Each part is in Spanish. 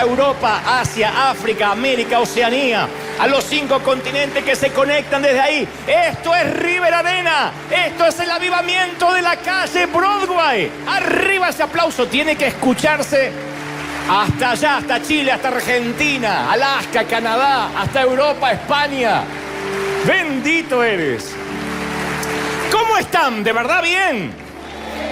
Está Europa, Asia, África, América, Oceanía. A los 5 continentes que se conectan desde ahí. Esto es River Arena. Esto es el avivamiento de la calle Broadway. Arriba ese aplauso. Tiene que escucharse hasta allá, hasta Chile, hasta Argentina, Alaska, Canadá, hasta Europa, España. Bendito eres. ¿Cómo están? ¿De verdad bien?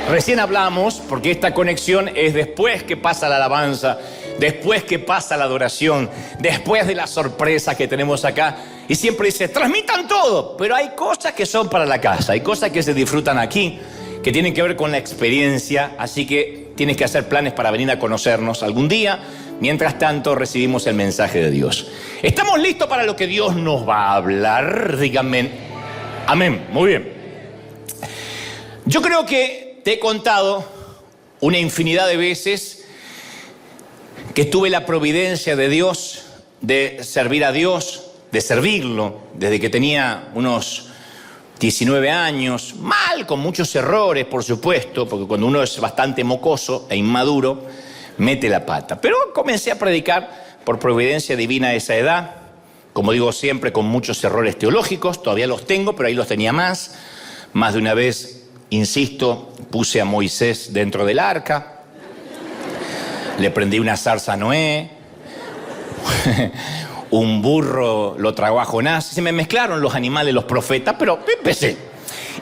Recién hablamos, porque esta conexión es después que pasa la alabanza, después que pasa la adoración, después de la sorpresa que tenemos acá. Y siempre dice, transmitan todo, pero hay cosas que son para la casa, hay cosas que se disfrutan aquí, que tienen que ver con la experiencia, así que tienes que hacer planes para venir a conocernos algún día. Mientras tanto, recibimos el mensaje de Dios. ¿Estamos listos para lo que Dios nos va a hablar? Díganme. Amén. Muy bien. Yo creo que te he contado una infinidad de veces que tuve la providencia de Dios, de servir a Dios, de servirlo, desde que tenía unos 19 años, mal, con muchos errores, por supuesto, porque cuando uno es bastante mocoso e inmaduro, mete la pata. Pero comencé a predicar por providencia divina a esa edad, como digo siempre, con muchos errores teológicos, todavía los tengo, pero ahí los tenía más de una vez. Insisto, puse a Moisés dentro del arca, le prendí una zarza a Noé, un burro lo tragó a Jonás, se me mezclaron los animales, los profetas, pero empecé.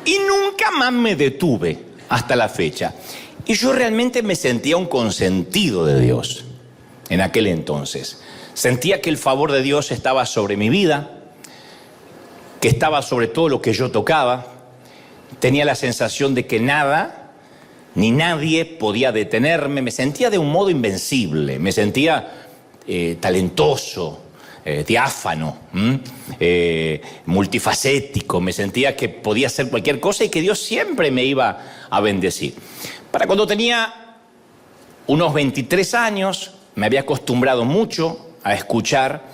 Y nunca más me detuve hasta la fecha. Y yo realmente me sentía un consentido de Dios en aquel entonces. Sentía que el favor de Dios estaba sobre mi vida, que estaba sobre todo lo que yo tocaba. Tenía la sensación de que nada ni nadie podía detenerme. Me sentía de un modo invencible, me sentía talentoso, diáfano, multifacético. Me sentía que podía hacer cualquier cosa y que Dios siempre me iba a bendecir. Para cuando tenía unos 23 años, me había acostumbrado mucho a escuchar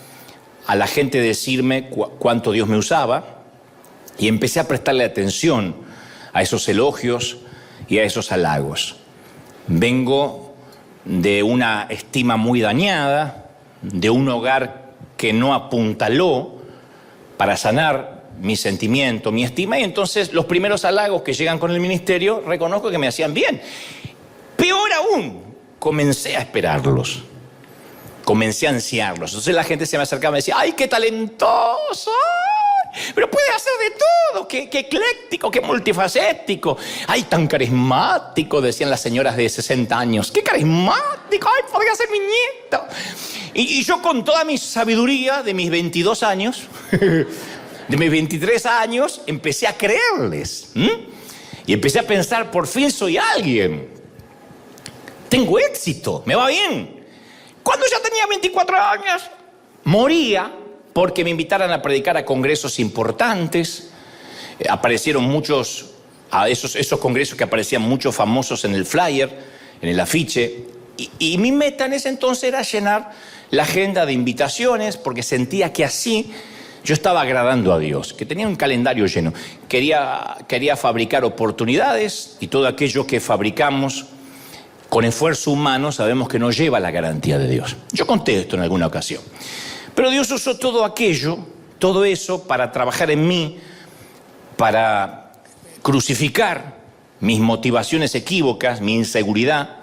a la gente decirme cuánto Dios me usaba. Y empecé a prestarle atención a esos elogios y a esos halagos. Vengo de una estima muy dañada, de un hogar que no apuntaló para sanar mi sentimiento, mi estima, y entonces los primeros halagos que llegan con el ministerio reconozco que me hacían bien. Peor aún, comencé a esperarlos, comencé a ansiarlos. Entonces la gente se me acercaba y me decía, ¡ay, qué talentoso! Pero puede hacer de todo, qué ecléctico, qué multifacético. ¡Ay, tan carismático! Decían las señoras de 60 años. ¡Qué carismático! ¡Ay, podría ser mi nieto! Y yo con toda mi sabiduría de mis 22 años, de mis 23 años, empecé a creerles. Y empecé a pensar, por fin soy alguien. Tengo éxito, me va bien. Cuando ya tenía 24 años, moría porque me invitaran a predicar a congresos importantes. Aparecieron muchos, a esos congresos que aparecían muchos famosos en el flyer, en el afiche. Y mi meta en ese entonces era llenar la agenda de invitaciones, porque sentía que así yo estaba agradando a Dios, que tenía un calendario lleno. Quería fabricar oportunidades, y todo aquello que fabricamos con esfuerzo humano sabemos que no lleva la garantía de Dios. Yo conté esto en alguna ocasión. Pero Dios usó todo eso para trabajar en mí, para crucificar mis motivaciones equívocas, mi inseguridad.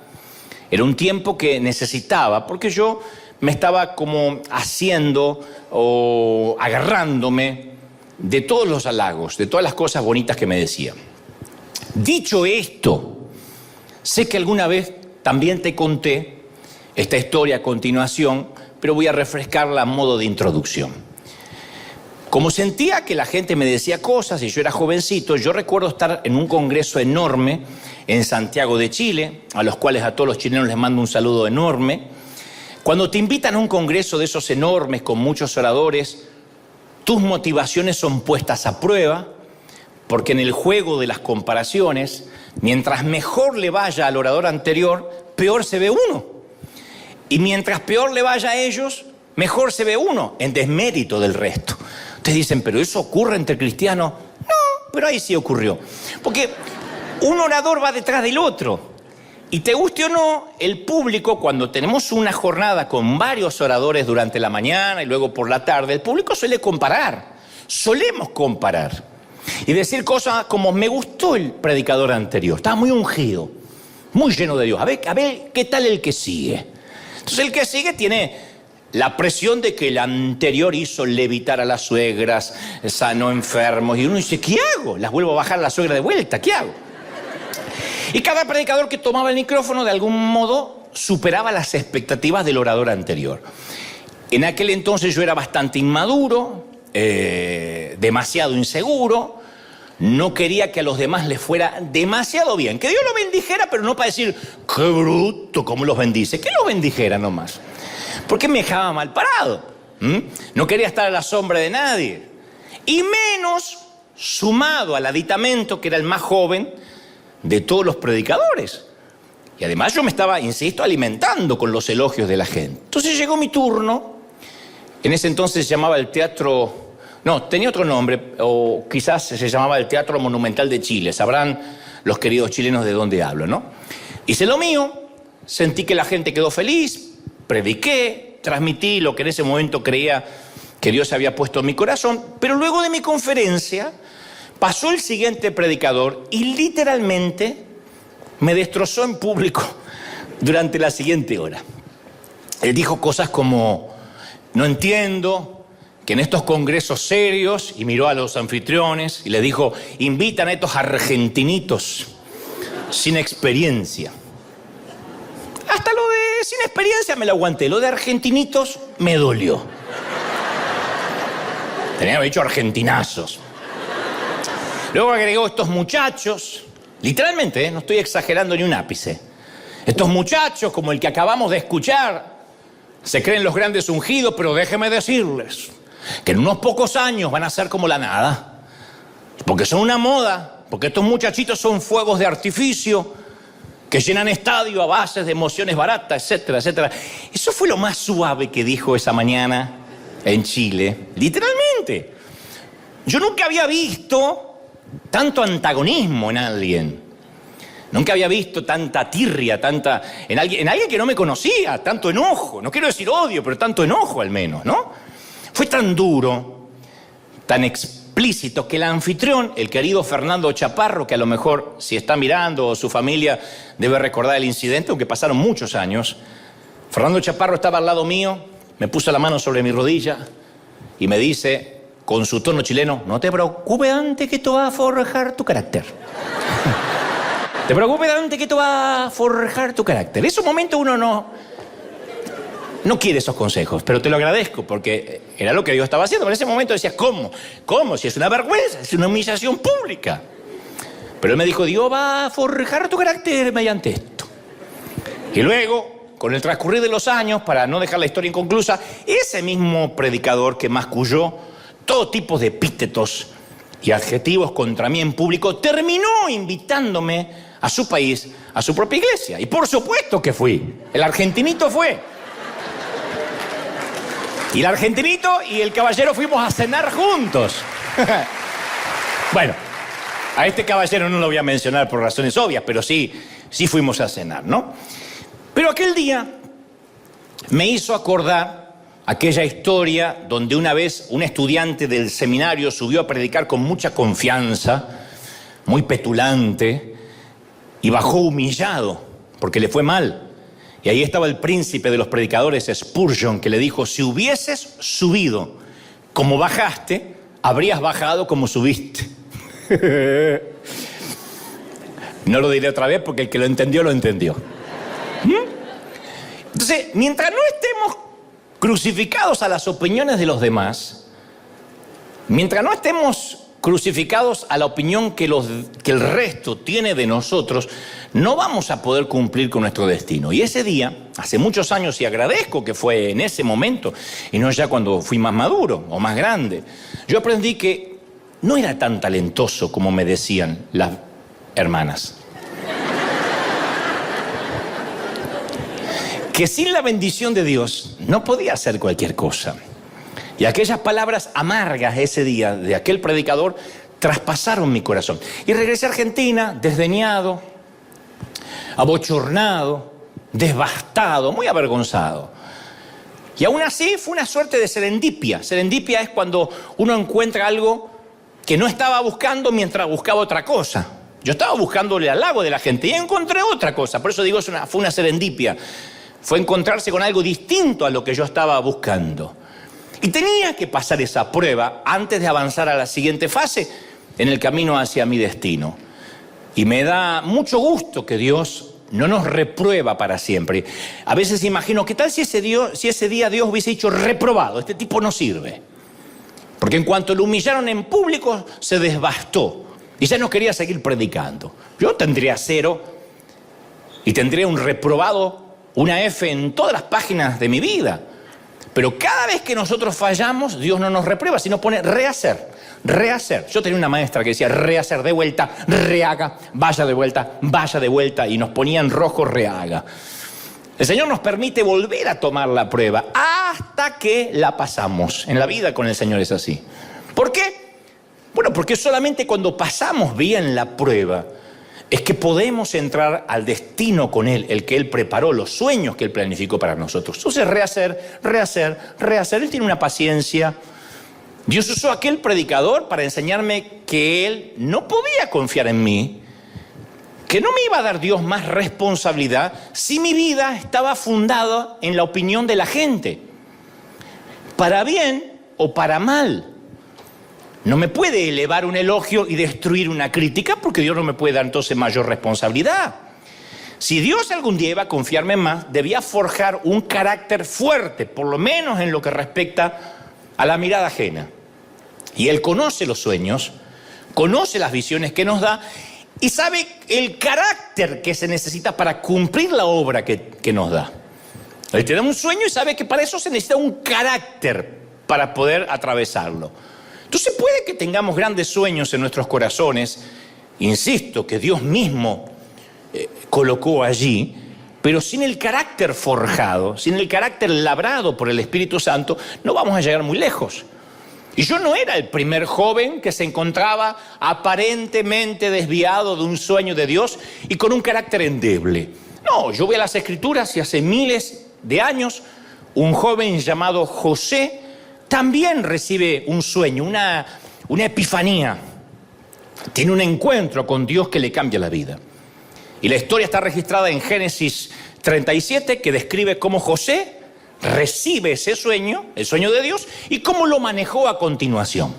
Era un tiempo que necesitaba, porque yo me estaba como haciendo o agarrándome de todos los halagos, de todas las cosas bonitas que me decían. Dicho esto, sé que alguna vez también te conté esta historia a continuación, pero voy a refrescarla a modo de introducción. Como sentía que la gente me decía cosas y yo era jovencito, yo recuerdo estar en un congreso enorme en Santiago de Chile, a los cuales a todos los chilenos les mando un saludo enorme. Cuando te invitan a un congreso de esos enormes con muchos oradores, tus motivaciones son puestas a prueba, porque en el juego de las comparaciones, mientras mejor le vaya al orador anterior, peor se ve uno. Y mientras peor le vaya a ellos, mejor se ve uno, en desmérito del resto. Ustedes dicen, ¿pero eso ocurre entre cristianos? No, pero ahí sí ocurrió. Porque un orador va detrás del otro. Y te guste o no, el público, cuando tenemos una jornada con varios oradores durante la mañana y luego por la tarde, el público suele comparar, solemos comparar. Y decir cosas como, me gustó el predicador anterior, estaba muy ungido, muy lleno de Dios. A ver, ¿qué tal el que sigue? Entonces el que sigue tiene la presión de que el anterior hizo levitar a las suegras, sanó enfermos, y uno dice, ¿qué hago? Las vuelvo a bajar a la suegra de vuelta, ¿qué hago? Y cada predicador que tomaba el micrófono de algún modo superaba las expectativas del orador anterior. En aquel entonces yo era bastante inmaduro, demasiado inseguro, no quería que a los demás les fuera demasiado bien. Que Dios los bendijera, pero no para decir, qué bruto, cómo los bendice. Que los bendijera nomás. Porque me dejaba mal parado. No quería estar a la sombra de nadie. Y menos sumado al aditamento, que era el más joven de todos los predicadores. Y además yo me estaba, insisto, alimentando con los elogios de la gente. Entonces llegó mi turno. En ese entonces se llamaba el Teatro... No, tenía otro nombre, o quizás se llamaba el Teatro Monumental de Chile. Sabrán los queridos chilenos de dónde hablo, ¿no? Hice lo mío, sentí que la gente quedó feliz, prediqué, transmití lo que en ese momento creía que Dios había puesto en mi corazón, pero luego de mi conferencia pasó el siguiente predicador y literalmente me destrozó en público durante la siguiente hora. Él dijo cosas como, no entiendo que en estos congresos serios, y miró a los anfitriones y les dijo, invitan a estos argentinitos sin experiencia. Hasta lo de sin experiencia me lo aguanté, lo de argentinitos me dolió. Tenía que haber dicho argentinazos. Luego agregó estos muchachos, literalmente, no estoy exagerando ni un ápice. Estos muchachos, como el que acabamos de escuchar, se creen los grandes ungidos, pero déjenme decirles que en unos pocos años van a ser como la nada. Porque son una moda, porque estos muchachitos son fuegos de artificio que llenan estadio a base de emociones baratas, etcétera, etcétera. Eso fue lo más suave que dijo esa mañana en Chile, literalmente. Yo nunca había visto tanto antagonismo en alguien. Nunca había visto tanta tirria, en alguien que no me conocía, tanto enojo. No quiero decir odio, pero tanto enojo al menos, ¿no? Fue tan duro, tan explícito, que el anfitrión, el querido Fernando Chaparro, que a lo mejor si está mirando o su familia debe recordar el incidente, aunque pasaron muchos años, Fernando Chaparro estaba al lado mío, me puso la mano sobre mi rodilla y me dice, con su tono chileno, no te preocupes antes que esto va a forjar tu carácter. Te preocupes antes que esto va a forjar tu carácter. En esos momentos uno no quiere esos consejos, pero te lo agradezco porque era lo que yo estaba haciendo. En ese momento decías, ¿cómo? ¿Cómo? Si es una vergüenza, es una humillación pública. Pero él me dijo, Dios va a forjar tu carácter mediante esto. Y luego, con el transcurrir de los años, para no dejar la historia inconclusa, ese mismo predicador que masculló todo tipo de epítetos y adjetivos contra mí en público, terminó invitándome a su país, a su propia iglesia. Y por supuesto que fui. El argentinito fue. Y el argentinito y el caballero fuimos a cenar juntos. Bueno, a este caballero no lo voy a mencionar por razones obvias, pero sí fuimos a cenar, ¿no? Pero aquel día me hizo acordar aquella historia donde una vez un estudiante del seminario subió a predicar con mucha confianza, muy petulante, y bajó humillado porque le fue mal. Y ahí estaba el príncipe de los predicadores, Spurgeon, que le dijo, si hubieses subido como bajaste, habrías bajado como subiste. No lo diré otra vez porque el que lo entendió, lo entendió. Entonces, mientras no estemos crucificados a las opiniones de los demás, mientras no estemos crucificados a la opinión que el resto tiene de nosotros, no vamos a poder cumplir con nuestro destino. Y ese día, hace muchos años, y agradezco que fue en ese momento, y no ya cuando fui más maduro o más grande, yo aprendí que no era tan talentoso como me decían las hermanas. Que sin la bendición de Dios no podía hacer cualquier cosa. Y aquellas palabras amargas ese día de aquel predicador traspasaron mi corazón. Y regresé a Argentina, desdeñado, abochornado, devastado, muy avergonzado. Y aún así fue una suerte de serendipia. Serendipia es cuando uno encuentra algo que no estaba buscando mientras buscaba otra cosa. Yo estaba buscándole al halago de la gente y encontré otra cosa. Por eso digo, fue una serendipia. Fue encontrarse con algo distinto a lo que yo estaba buscando. Y tenía que pasar esa prueba antes de avanzar a la siguiente fase en el camino hacia mi destino. Y me da mucho gusto que Dios no nos reprueba para siempre. A veces imagino, ¿qué tal si ese día Dios hubiese dicho reprobado? Este tipo no sirve. Porque en cuanto lo humillaron en público, se devastó. Y ya no quería seguir predicando. Yo tendría 0 y tendría un reprobado, una F en todas las páginas de mi vida. Pero cada vez que nosotros fallamos, Dios no nos reprueba, sino pone rehacer, rehacer. Yo tenía una maestra que decía rehacer, de vuelta, rehaga, vaya de vuelta, y nos ponía en rojo rehaga. El Señor nos permite volver a tomar la prueba hasta que la pasamos. En la vida con el Señor es así. ¿Por qué? Bueno, porque solamente cuando pasamos bien la prueba es que podemos entrar al destino con Él, el que Él preparó, los sueños que Él planificó para nosotros. Entonces, rehacer. Él tiene una paciencia. Dios usó a aquel predicador para enseñarme que Él no podía confiar en mí, que no me iba a dar Dios más responsabilidad si mi vida estaba fundada en la opinión de la gente, para bien o para mal. No me puede elevar un elogio y destruir una crítica, porque Dios no me puede dar entonces mayor responsabilidad. Si Dios algún día iba a confiarme más, debía forjar un carácter fuerte, por lo menos en lo que respecta a la mirada ajena. Y Él conoce los sueños, conoce las visiones que nos da y sabe el carácter que se necesita para cumplir la obra que nos da. Él te da un sueño y sabe que para eso se necesita un carácter para poder atravesarlo. Entonces puede que tengamos grandes sueños en nuestros corazones, insisto, que Dios mismo colocó allí, pero sin el carácter forjado, sin el carácter labrado por el Espíritu Santo, no vamos a llegar muy lejos. Y yo no era el primer joven que se encontraba aparentemente desviado de un sueño de Dios y con un carácter endeble. No, yo voy a las Escrituras y hace miles de años un joven llamado José también recibe un sueño, una epifanía. Tiene un encuentro con Dios que le cambia la vida. Y la historia está registrada en Génesis 37, que describe cómo José recibe ese sueño, el sueño de Dios, y cómo lo manejó a continuación.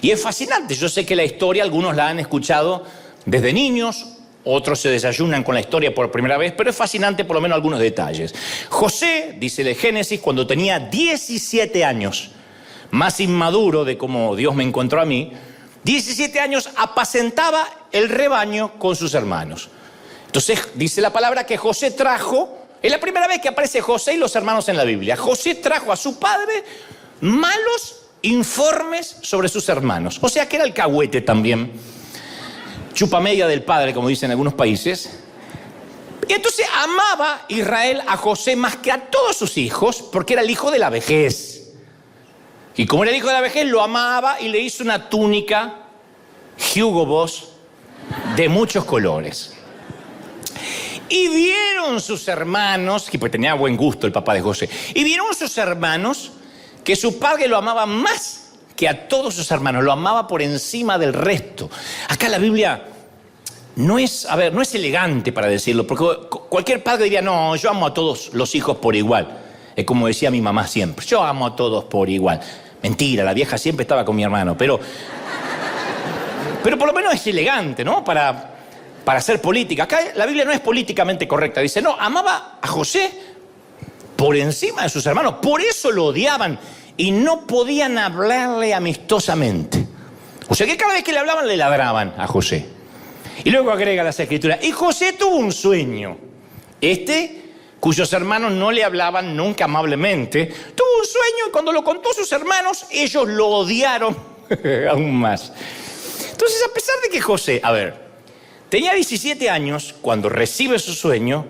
Y es fascinante. Yo sé que la historia, algunos la han escuchado desde niños, otros se desayunan con la historia por primera vez, pero es fascinante por lo menos algunos detalles. José, dice el Génesis, cuando tenía 17 años, más inmaduro de como Dios me encontró a mí, 17 años apacentaba el rebaño con sus hermanos. Entonces dice la palabra que José trajo, es la primera vez que aparece José y los hermanos en la Biblia. José trajo a su padre malos informes sobre sus hermanos. O sea que era alcahuete también, chupa media del padre, como dicen en algunos países. Y entonces amaba Israel a José más que a todos sus hijos, porque era el hijo de la vejez. Y como era el hijo de la vejez, lo amaba y le hizo una túnica Hugo Boss de muchos colores. Y vieron sus hermanos, que pues tenía buen gusto el papá de José, y vieron sus hermanos que su padre lo amaba más que a todos sus hermanos, lo amaba por encima del resto. Acá la Biblia no es elegante para decirlo, porque cualquier padre diría, no, yo amo a todos los hijos por igual. Es como decía mi mamá siempre, yo amo a todos por igual. Mentira, la vieja siempre estaba con mi hermano, pero por lo menos es elegante, ¿no? Para hacer política. Acá la Biblia no es políticamente correcta. Dice, no, amaba a José por encima de sus hermanos. Por eso lo odiaban y no podían hablarle amistosamente. O sea que cada vez que le hablaban, le ladraban a José. Y luego agrega las Escrituras, y José tuvo un sueño. Cuyos hermanos no le hablaban nunca amablemente, tuvo un sueño y cuando lo contó a sus hermanos, ellos lo odiaron aún más. Entonces, a pesar de que José, tenía 17 años cuando recibe su sueño,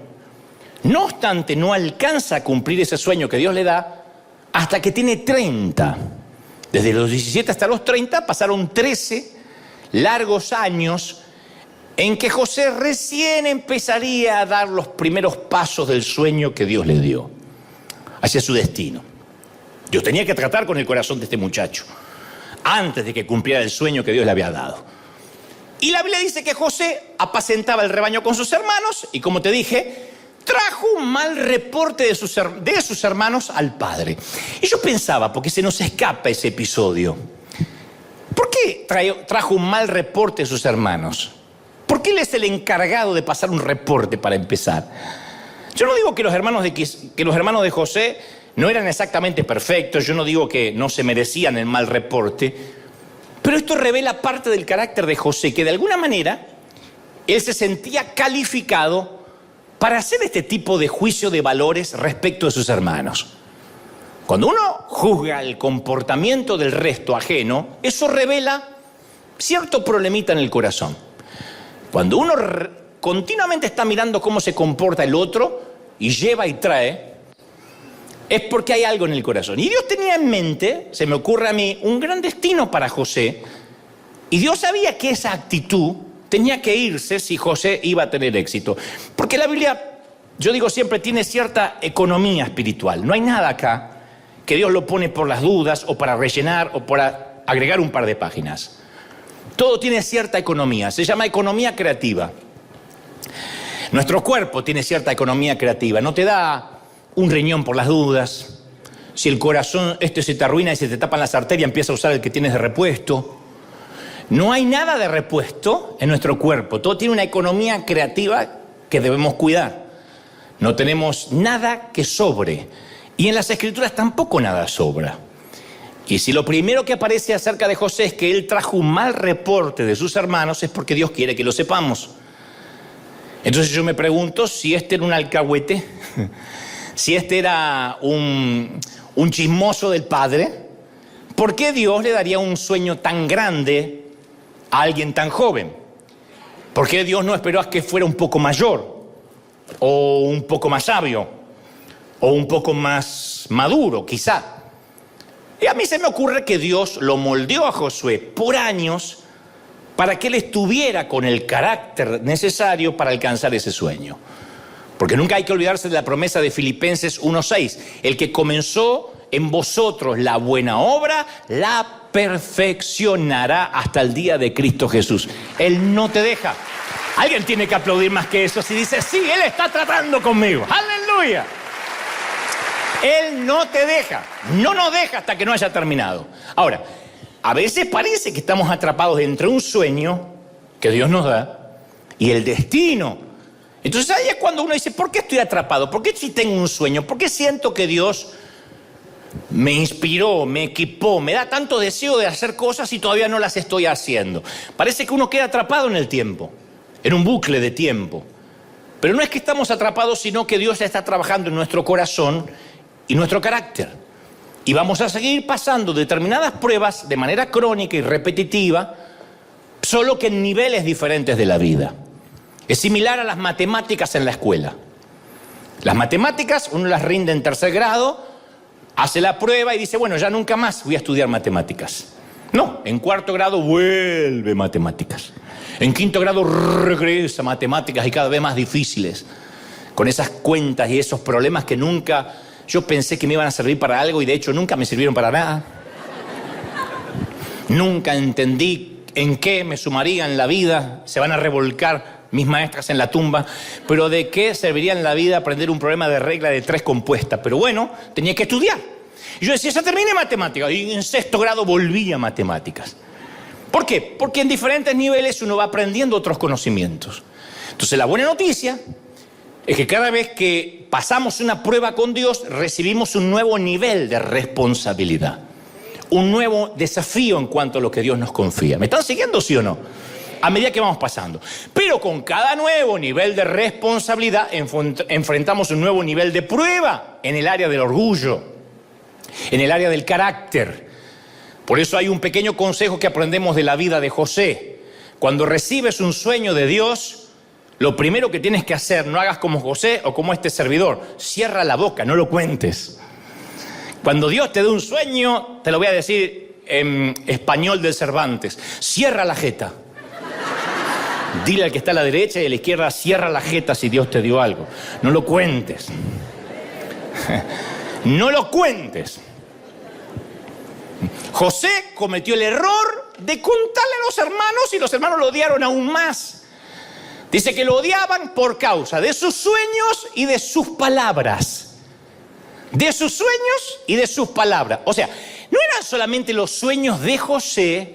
no obstante, no alcanza a cumplir ese sueño que Dios le da hasta que tiene 30. Desde los 17 hasta los 30 pasaron 13 largos años en que José recién empezaría a dar los primeros pasos del sueño que Dios le dio hacia su destino. Dios tenía que tratar con el corazón de este muchacho antes de que cumpliera el sueño que Dios le había dado. Y la Biblia dice que José apacentaba el rebaño con sus hermanos y, como te dije, trajo un mal reporte de sus hermanos al padre. Y yo pensaba, porque se nos escapa ese episodio, ¿por qué trajo un mal reporte de sus hermanos? ¿Por qué él es el encargado de pasar un reporte para empezar? Yo no digo que los hermanos de José no eran exactamente perfectos, yo no digo que no se merecían el mal reporte, pero esto revela parte del carácter de José, que de alguna manera él se sentía calificado para hacer este tipo de juicio de valores respecto de sus hermanos. Cuando uno juzga el comportamiento del resto ajeno, eso revela cierto problemita en el corazón. Cuando uno continuamente está mirando cómo se comporta el otro y lleva y trae, es porque hay algo en el corazón. Y Dios tenía en mente, se me ocurre a mí, un gran destino para José. Y Dios sabía que esa actitud tenía que irse si José iba a tener éxito. Porque la Biblia, yo digo siempre, tiene cierta economía espiritual. No hay nada acá que Dios lo pone por las dudas o para rellenar o para agregar un par de páginas. Todo tiene cierta economía, se llama economía creativa. Nuestro cuerpo tiene cierta economía creativa, no te da un riñón por las dudas. Si el corazón se te arruina y se te tapan las arterias, empieza a usar el que tienes de repuesto. No hay nada de repuesto en nuestro cuerpo, todo tiene una economía creativa que debemos cuidar. No tenemos nada que sobre, y en las Escrituras tampoco nada sobra. Y si lo primero que aparece acerca de José es que él trajo un mal reporte de sus hermanos, es porque Dios quiere que lo sepamos. Entonces yo me pregunto si este era un alcahuete, si este era un chismoso del padre, ¿por qué Dios le daría un sueño tan grande a alguien tan joven? ¿Por qué Dios no esperó a que fuera un poco mayor, o un poco más sabio, o un poco más maduro, quizá? Y a mí se me ocurre que Dios lo moldeó a Josué por años para que él estuviera con el carácter necesario para alcanzar ese sueño. Porque nunca hay que olvidarse de la promesa de Filipenses 1:6. El que comenzó en vosotros la buena obra, la perfeccionará hasta el día de Cristo Jesús. Él no te deja. Alguien tiene que aplaudir más que eso si dice, sí, Él está tratando conmigo. ¡Aleluya! Él no te deja, no nos deja hasta que no haya terminado. Ahora, a veces parece que estamos atrapados entre un sueño que Dios nos da y el destino. Entonces ahí es cuando uno dice, ¿por qué estoy atrapado? ¿Por qué si tengo un sueño? ¿Por qué siento que Dios me inspiró, me equipó, me da tanto deseo de hacer cosas y todavía no las estoy haciendo? Parece que uno queda atrapado en el tiempo, en un bucle de tiempo. Pero no es que estamos atrapados, sino que Dios está trabajando en nuestro corazón y nuestro carácter. Y vamos a seguir pasando determinadas pruebas de manera crónica y repetitiva, solo que en niveles diferentes de la vida. Es similar a las matemáticas en la escuela. Las matemáticas, uno las rinde en 3er grado, hace la prueba y dice, bueno, ya nunca más voy a estudiar matemáticas. No, en 4º grado vuelve matemáticas. En 5º grado regresa matemáticas y cada vez más difíciles. Con esas cuentas y esos problemas que nunca yo pensé que me iban a servir para algo y de hecho nunca me sirvieron para nada. Nunca entendí en qué me sumaría en la vida. Se van a revolcar mis maestras en la tumba. Pero ¿de qué serviría en la vida aprender un problema de regla de 3 compuesta? Pero bueno, tenía que estudiar. Y yo decía, ya terminé matemáticas. Y en 6º grado volví a matemáticas. ¿Por qué? Porque en diferentes niveles uno va aprendiendo otros conocimientos. Entonces la buena noticia es que cada vez que pasamos una prueba con Dios, recibimos un nuevo nivel de responsabilidad. Un nuevo desafío en cuanto a lo que Dios nos confía. ¿Me están siguiendo, sí o no? A medida que vamos pasando. Pero con cada nuevo nivel de responsabilidad enfrentamos un nuevo nivel de prueba en el área del orgullo, en el área del carácter. Por eso hay un pequeño consejo que aprendemos de la vida de José. Cuando recibes un sueño de Dios, lo primero que tienes que hacer, no hagas como José o como este servidor, cierra la boca, no lo cuentes. Cuando Dios te dé un sueño, te lo voy a decir en español del Cervantes, cierra la jeta. Dile al que está a la derecha y a la izquierda, cierra la jeta si Dios te dio algo. No lo cuentes. No lo cuentes. José cometió el error de contarle a los hermanos y los hermanos lo odiaron aún más. Dice que lo odiaban por causa de sus sueños y de sus palabras. De sus sueños y de sus palabras. O sea, no eran solamente los sueños de José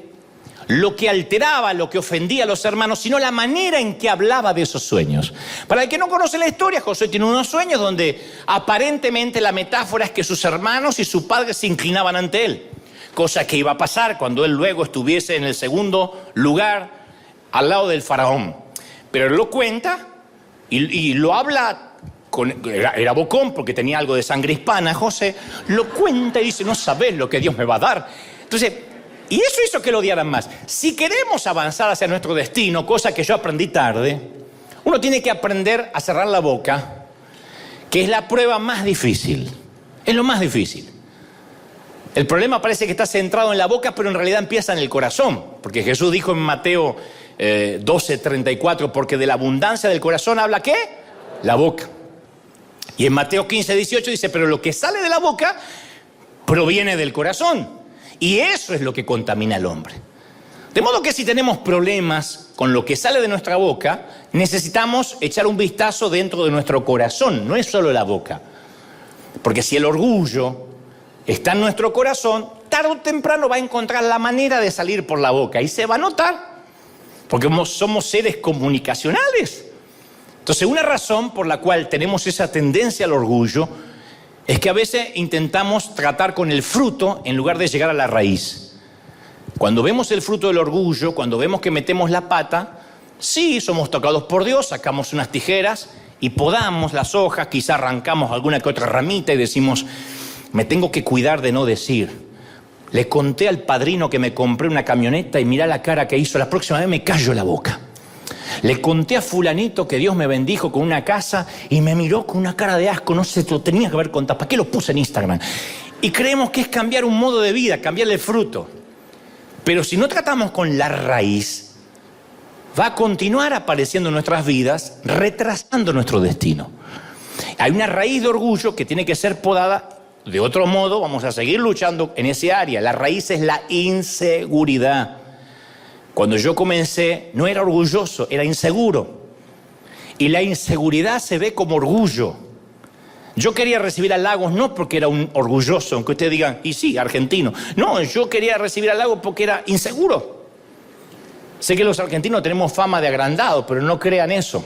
lo que alteraba, lo que ofendía a los hermanos, sino la manera en que hablaba de esos sueños. Para el que no conoce la historia, José tiene unos sueños donde aparentemente la metáfora es que sus hermanos y su padre se inclinaban ante él. Cosa que iba a pasar cuando él luego estuviese en el segundo lugar al lado del faraón. Pero él lo cuenta y lo habla, era bocón porque tenía algo de sangre hispana, José, lo cuenta y dice, no sabés lo que Dios me va a dar. Entonces, y eso hizo que lo odiaran más. Si queremos avanzar hacia nuestro destino, cosa que yo aprendí tarde, uno tiene que aprender a cerrar la boca, que es la prueba más difícil. Es lo más difícil. El problema parece que está centrado en la boca, pero en realidad empieza en el corazón. Porque Jesús dijo en Mateo 12:34, porque de la abundancia del corazón habla ¿qué? La boca. Y en Mateo 15:18 dice, pero lo que sale de la boca proviene del corazón. Y eso es lo que contamina al hombre. De modo que si tenemos problemas con lo que sale de nuestra boca, necesitamos echar un vistazo dentro de nuestro corazón, no es solo la boca. Porque si el orgullo está en nuestro corazón, tarde o temprano va a encontrar la manera de salir por la boca y se va a notar, porque somos seres comunicacionales. Entonces, una razón por la cual tenemos esa tendencia al orgullo es que a veces intentamos tratar con el fruto en lugar de llegar a la raíz. Cuando vemos el fruto del orgullo, cuando vemos que metemos la pata, sí, somos tocados por Dios, sacamos unas tijeras y podamos las hojas, quizá arrancamos alguna que otra ramita y decimos, me tengo que cuidar de no decir. Le conté al padrino que me compré una camioneta y mirá la cara que hizo, la próxima vez me callo la boca. Le conté a fulanito que Dios me bendijo con una casa y me miró con una cara de asco, no sé, lo tenía que haber contado, ¿para qué lo puse en Instagram? Y creemos que es cambiar un modo de vida, cambiarle el fruto. Pero si no tratamos con la raíz, va a continuar apareciendo en nuestras vidas, retrasando nuestro destino. Hay una raíz de orgullo que tiene que ser podada. De otro modo, vamos a seguir luchando en ese área. La raíz es la inseguridad. Cuando yo comencé, no era orgulloso, era inseguro. Y la inseguridad se ve como orgullo. Yo quería recibir halagos no porque era un orgulloso, aunque ustedes digan, y sí, argentino. No, yo quería recibir halagos porque era inseguro. Sé que los argentinos tenemos fama de agrandados, pero no crean eso.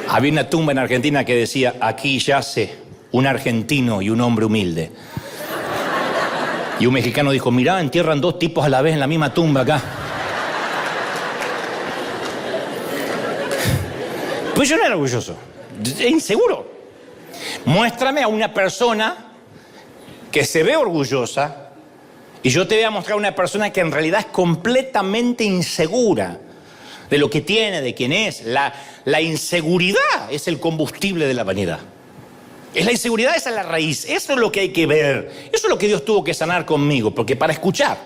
Había una tumba en Argentina que decía, aquí yace un argentino y un hombre humilde. Y un mexicano dijo, mirá, entierran dos tipos a la vez en la misma tumba acá. Pues yo no era orgulloso, inseguro. Muéstrame a una persona que se ve orgullosa y yo te voy a mostrar a una persona que en realidad es completamente insegura de lo que tiene, de quién es. La inseguridad es el combustible de la vanidad. Es la inseguridad, esa es la raíz. Eso es lo que hay que ver. Eso es lo que Dios tuvo que sanar conmigo. Porque para escuchar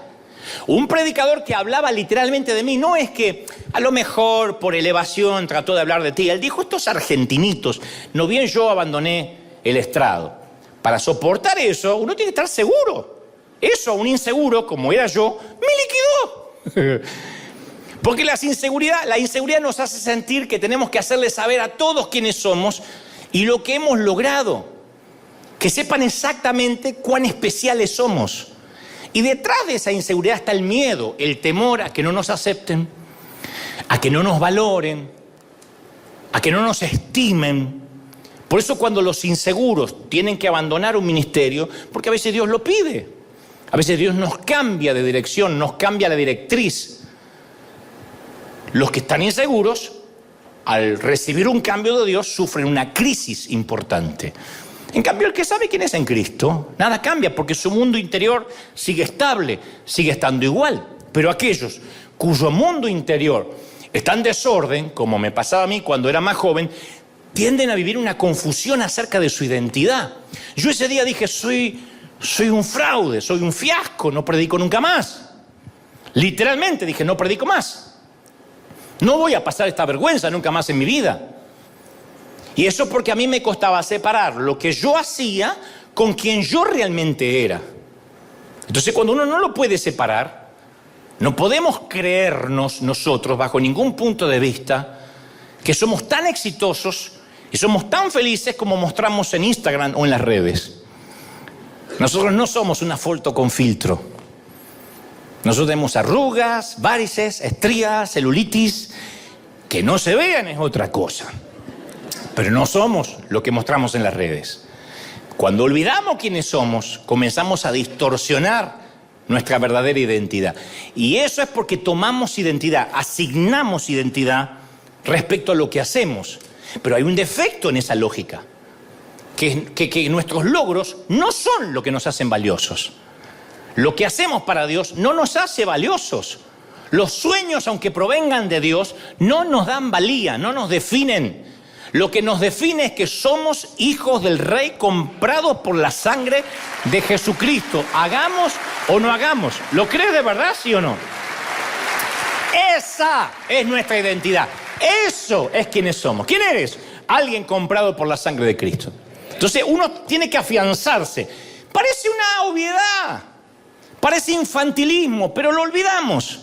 un predicador que hablaba literalmente de mí, no es que a lo mejor por elevación trató de hablar de ti. Él dijo, estos argentinitos, no bien yo abandoné el estrado. Para soportar eso, uno tiene que estar seguro. Eso, un inseguro, como era yo, me liquidó. Porque la inseguridad nos hace sentir que tenemos que hacerle saber a todos quiénes somos y lo que hemos logrado. Que sepan exactamente cuán especiales somos. Y detrás de esa inseguridad está el miedo, el temor a que no nos acepten, a que no nos valoren, a que no nos estimen. Por eso cuando los inseguros tienen que abandonar un ministerio, porque a veces Dios lo pide. A veces Dios nos cambia de dirección, nos cambia la directriz. Los que están inseguros, al recibir un cambio de Dios, sufren una crisis importante. En cambio, el que sabe quién es en Cristo, nada cambia porque su mundo interior sigue estable, sigue estando igual. Pero aquellos cuyo mundo interior está en desorden, como me pasaba a mí cuando era más joven, tienden a vivir una confusión acerca de su identidad. Yo ese día dije, soy soy un fraude, soy un fiasco, no predico nunca más. Literalmente dije, no predico más. No voy a pasar esta vergüenza nunca más en mi vida. Y eso porque a mí me costaba separar lo que yo hacía con quien yo realmente era. Entonces, cuando uno no lo puede separar, no podemos creernos nosotros, bajo ningún punto de vista, que somos tan exitosos y somos tan felices como mostramos en Instagram o en las redes. Nosotros no somos una foto con filtro. Nosotros tenemos arrugas, varices, estrías, celulitis. Que no se vean es otra cosa. Pero no somos lo que mostramos en las redes. Cuando olvidamos quiénes somos, comenzamos a distorsionar nuestra verdadera identidad. Y eso es porque tomamos identidad, asignamos identidad respecto a lo que hacemos. Pero hay un defecto en esa lógica, que nuestros logros no son lo que nos hacen valiosos. Lo que hacemos para Dios no nos hace valiosos. Los sueños, aunque provengan de Dios, no nos dan valía, no nos definen. Lo que nos define es que somos hijos del Rey comprados por la sangre de Jesucristo. Hagamos o no hagamos. ¿Lo crees de verdad, sí o no? Esa es nuestra identidad. Eso es quienes somos. ¿Quién eres? Alguien comprado por la sangre de Cristo. Entonces uno tiene que afianzarse. Parece una obviedad, parece infantilismo, pero lo olvidamos.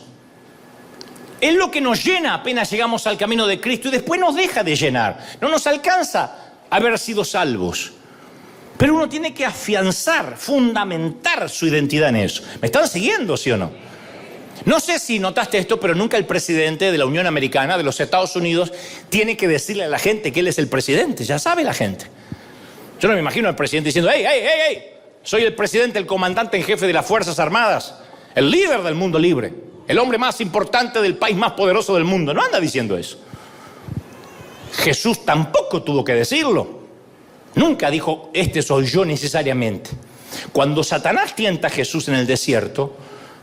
Es lo que nos llena apenas llegamos al camino de Cristo y después nos deja de llenar. No nos alcanza haber sido salvos. Pero uno tiene que afianzar, fundamentar su identidad en eso. ¿Me están siguiendo, sí o no? No sé si notaste esto, pero nunca el presidente de la Unión Americana, de los Estados Unidos, tiene que decirle a la gente que él es el presidente. Ya sabe la gente. Yo no me imagino al presidente diciendo, ¡hey! Soy el presidente, el comandante en jefe de las Fuerzas Armadas, el líder del mundo libre, el hombre más importante del país más poderoso del mundo. No anda diciendo eso. Jesús tampoco tuvo que decirlo. Nunca dijo, este soy yo necesariamente. Cuando Satanás tienta a Jesús en el desierto,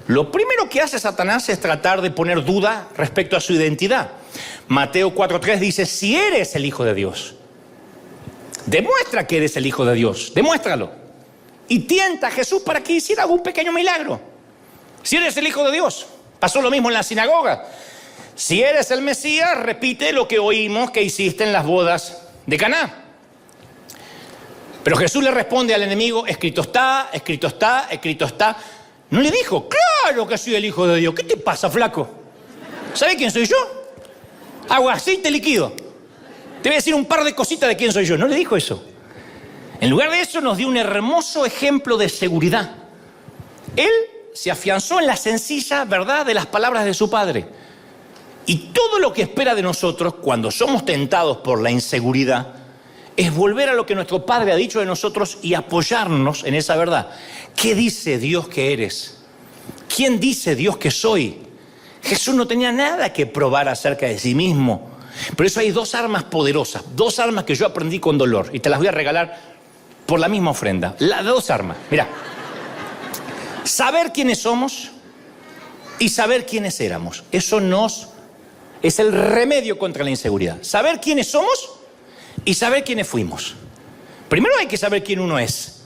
lo primero que hace Satanás es tratar de poner duda respecto a su identidad. Mateo 4:3 dice, si eres el Hijo de Dios, demuestra que eres el Hijo de Dios, demuéstralo. Y tienta a Jesús para que hiciera algún pequeño milagro. Si eres el Hijo de Dios, pasó lo mismo en la sinagoga. Si eres el Mesías, repite lo que oímos que hiciste en las bodas de Caná. Pero Jesús le responde al enemigo, escrito está, escrito está, escrito está. No le dijo, claro que soy el Hijo de Dios. ¿Qué te pasa, flaco? ¿Sabes quién soy yo? Agua, aceite, líquido. Te voy a decir un par de cositas de quién soy yo. No le dijo eso. En lugar de eso nos dio un hermoso ejemplo de seguridad. Él se afianzó en la sencilla verdad de las palabras de su Padre. Y todo lo que espera de nosotros cuando somos tentados por la inseguridad es volver a lo que nuestro Padre ha dicho de nosotros y apoyarnos en esa verdad. ¿Qué dice Dios que eres? ¿Quién dice Dios que soy? Jesús no tenía nada que probar acerca de sí mismo. Por eso hay dos armas poderosas, dos armas que yo aprendí con dolor y te las voy a regalar por la misma ofrenda. Las dos armas, mira. Saber quiénes somos y saber quiénes éramos. Eso es el remedio contra la inseguridad. Saber quiénes somos y saber quiénes fuimos. Primero hay que saber quién uno es.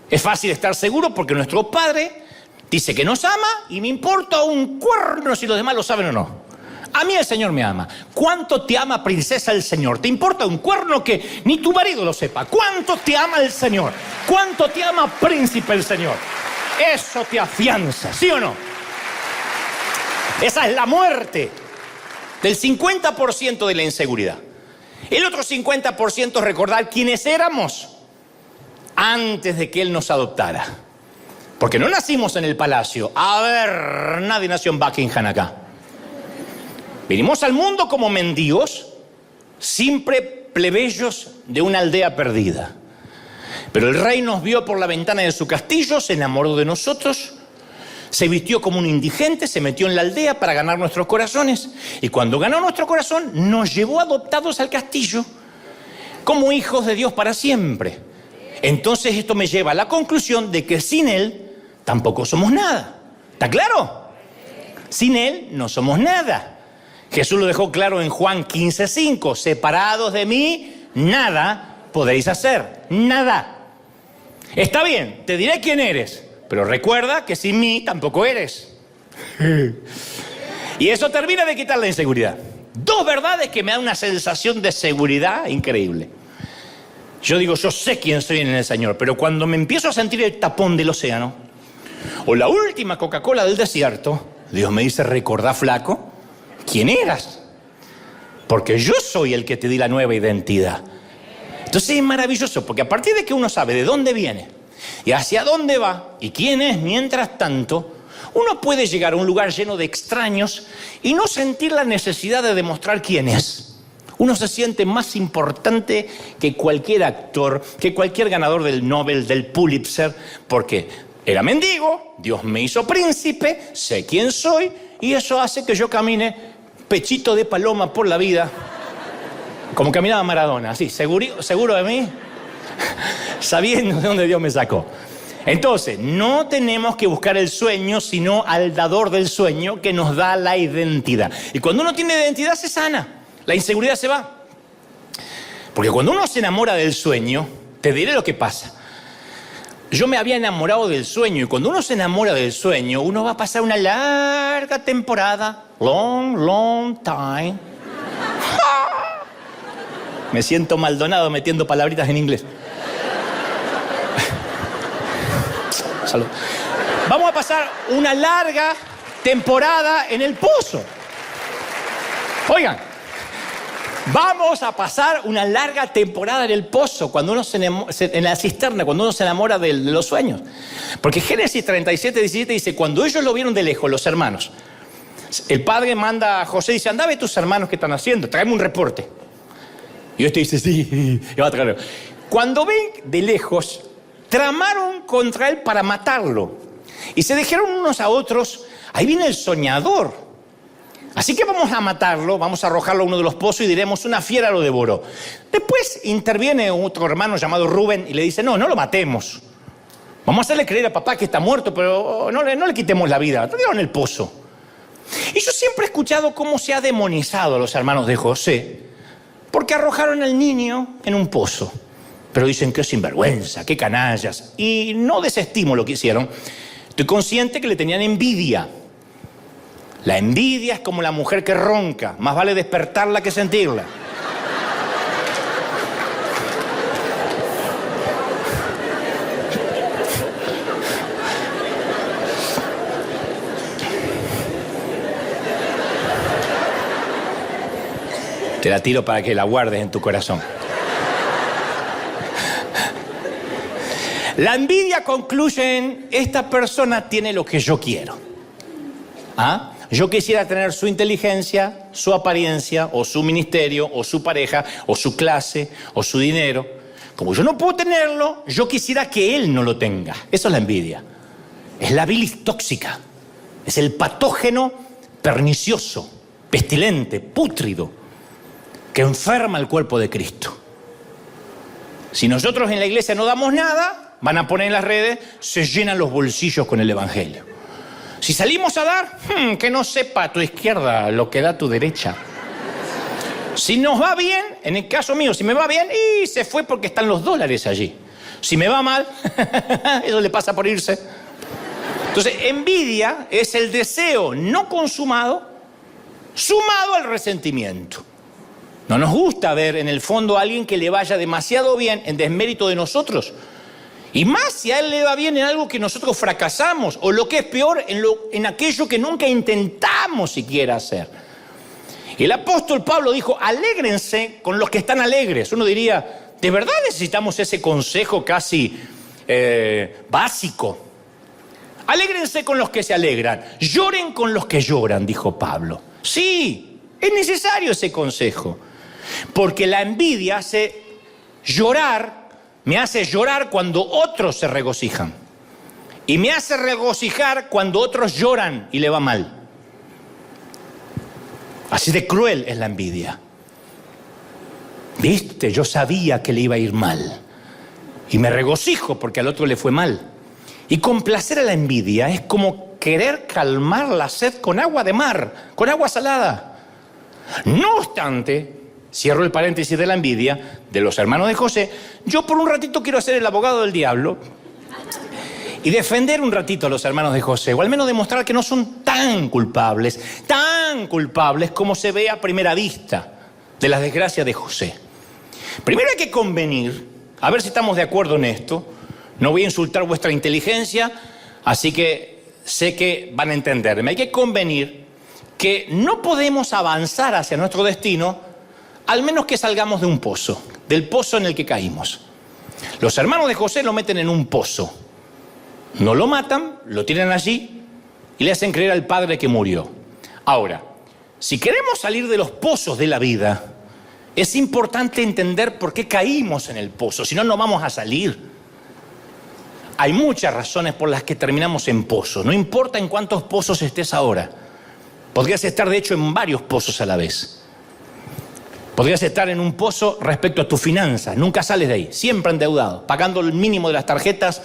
Es fácil estar seguro porque nuestro Padre dice que nos ama y me importa un cuerno si los demás lo saben o no. A mí el Señor me ama. ¿Cuánto te ama, princesa, el Señor? ¿Te importa un cuerno que ni tu marido lo sepa? ¿Cuánto te ama el Señor? ¿Cuánto te ama, príncipe, el Señor? Eso te afianza, ¿sí o no? Esa es la muerte del 50% de la inseguridad. El otro 50% es recordar quiénes éramos antes de que Él nos adoptara. Porque no nacimos en el palacio. A ver, nadie nació en Buckingham acá. Vinimos al mundo como mendigos, simple plebeyos de una aldea perdida. Pero el rey nos vio por la ventana de su castillo, se enamoró de nosotros, se vistió como un indigente, se metió en la aldea para ganar nuestros corazones. Y cuando ganó nuestro corazón, nos llevó adoptados al castillo como hijos de Dios para siempre. Entonces esto me lleva a la conclusión de que sin Él tampoco somos nada. ¿Está claro? Sin Él no somos nada. Jesús lo dejó claro en Juan 15:5. Separados de mí, nada podéis hacer. Nada. Está bien, te diré quién eres, pero recuerda que sin mí tampoco eres. Y eso termina de quitar la inseguridad. Dos verdades que me dan una sensación de seguridad increíble. Yo digo, yo sé quién soy en el Señor, pero cuando me empiezo a sentir el tapón del océano, o la última Coca-Cola del desierto, Dios me dice, recordá, flaco, quién eras. Porque yo soy el que te di la nueva identidad. Entonces es maravilloso, porque a partir de que uno sabe de dónde viene y hacia dónde va y quién es, mientras tanto, uno puede llegar a un lugar lleno de extraños y no sentir la necesidad de demostrar quién es. Uno se siente más importante que cualquier actor, que cualquier ganador del Nobel, del Pulitzer, porque era mendigo, Dios me hizo príncipe, sé quién soy, y eso hace que yo camine pechito de paloma por la vida, como caminaba Maradona, así, seguro de mí, sabiendo de dónde Dios me sacó. Entonces, no tenemos que buscar el sueño, sino al dador del sueño que nos da la identidad. Y cuando uno tiene identidad se sana, la inseguridad se va. Porque cuando uno se enamora del sueño, te diré lo que pasa. Yo me había enamorado del sueño, y cuando uno se enamora del sueño, uno va a pasar una larga temporada, long time. Me siento Maldonado metiendo palabritas en inglés. Salud. Vamos a pasar una larga temporada en el pozo. Oigan, vamos a pasar una larga temporada en el pozo, cuando uno en la cisterna, cuando uno se enamora de los sueños. Porque Génesis 37:17 dice, cuando ellos lo vieron de lejos, los hermanos, el padre manda a José y dice, anda a ver tus hermanos qué están haciendo, tráeme un reporte. Y este dice, sí, y va a traerlo. Cuando ven de lejos, tramaron contra él para matarlo. Y se dijeron unos a otros, ahí viene el soñador. Así que vamos a matarlo, vamos a arrojarlo a uno de los pozos y diremos, una fiera lo devoró. Después interviene otro hermano llamado Rubén y le dice, no lo matemos. Vamos a hacerle creer a papá que está muerto, pero no le quitemos la vida, lo en el pozo. Y yo siempre he escuchado cómo se ha demonizado a los hermanos de José, porque arrojaron al niño en un pozo. Pero dicen que es sinvergüenza, qué canallas. Y no desestimo lo que hicieron. Estoy consciente que le tenían envidia. La envidia es como la mujer que ronca. Más vale despertarla que sentirla. Te la tiro para que la guardes en tu corazón. La envidia concluye en, esta persona tiene lo que yo quiero. ¿Ah? Yo quisiera tener su inteligencia, su apariencia, o su ministerio, o su pareja, o su clase, o su dinero. Como yo no puedo tenerlo, yo quisiera que él no lo tenga. Eso es la envidia. Es la bilis tóxica. Es el patógeno pernicioso, pestilente, pútrido, que enferma el cuerpo de Cristo. Si nosotros en la iglesia no damos nada, van a poner en las redes, se llenan los bolsillos con el evangelio. Si salimos a dar, que no sepa a tu izquierda lo que da tu derecha. Si nos va bien, en el caso mío, si me va bien, y se fue porque están los dólares allí. Si me va mal, eso le pasa por irse. Entonces, envidia es el deseo no consumado, sumado al resentimiento. No nos gusta ver en el fondo a alguien que le vaya demasiado bien en desmérito de nosotros. Y más si a él le va bien en algo que nosotros fracasamos, o lo que es peor, en aquello que nunca intentamos siquiera hacer. Y el apóstol Pablo dijo, alégrense con los que están alegres. Uno diría, ¿de verdad necesitamos ese consejo casi básico? Alégrense con los que se alegran, lloren con los que lloran, dijo Pablo. Sí, es necesario ese consejo. Porque la envidia me hace llorar cuando otros se regocijan. Y me hace regocijar cuando otros lloran y le va mal. Así de cruel es la envidia. ¿Viste? Yo sabía que le iba a ir mal. Y me regocijo porque al otro le fue mal. Y complacer a la envidia es como querer calmar la sed con agua de mar, con agua salada. No obstante, cierro el paréntesis de la envidia de los hermanos de José, yo por un ratito quiero hacer el abogado del diablo y defender un ratito a los hermanos de José, o al menos demostrar que no son tan culpables como se ve a primera vista de las desgracias de José. Primero hay que convenir, a ver si estamos de acuerdo en esto. No voy a insultar vuestra inteligencia, así que sé que van a entenderme. Hay que convenir que no podemos avanzar hacia nuestro destino al menos que salgamos de un pozo, del pozo en el que caímos. Los hermanos de José lo meten en un pozo. No lo matan, lo tienen allí y le hacen creer al padre que murió. Ahora, si queremos salir de los pozos de la vida, es importante entender por qué caímos en el pozo, si no, no vamos a salir. Hay muchas razones por las que terminamos en pozos. No importa en cuántos pozos estés ahora. Podrías estar, de hecho, en varios pozos a la vez. Podrías estar en un pozo respecto a tus finanzas. Nunca sales de ahí. Siempre endeudado. Pagando el mínimo de las tarjetas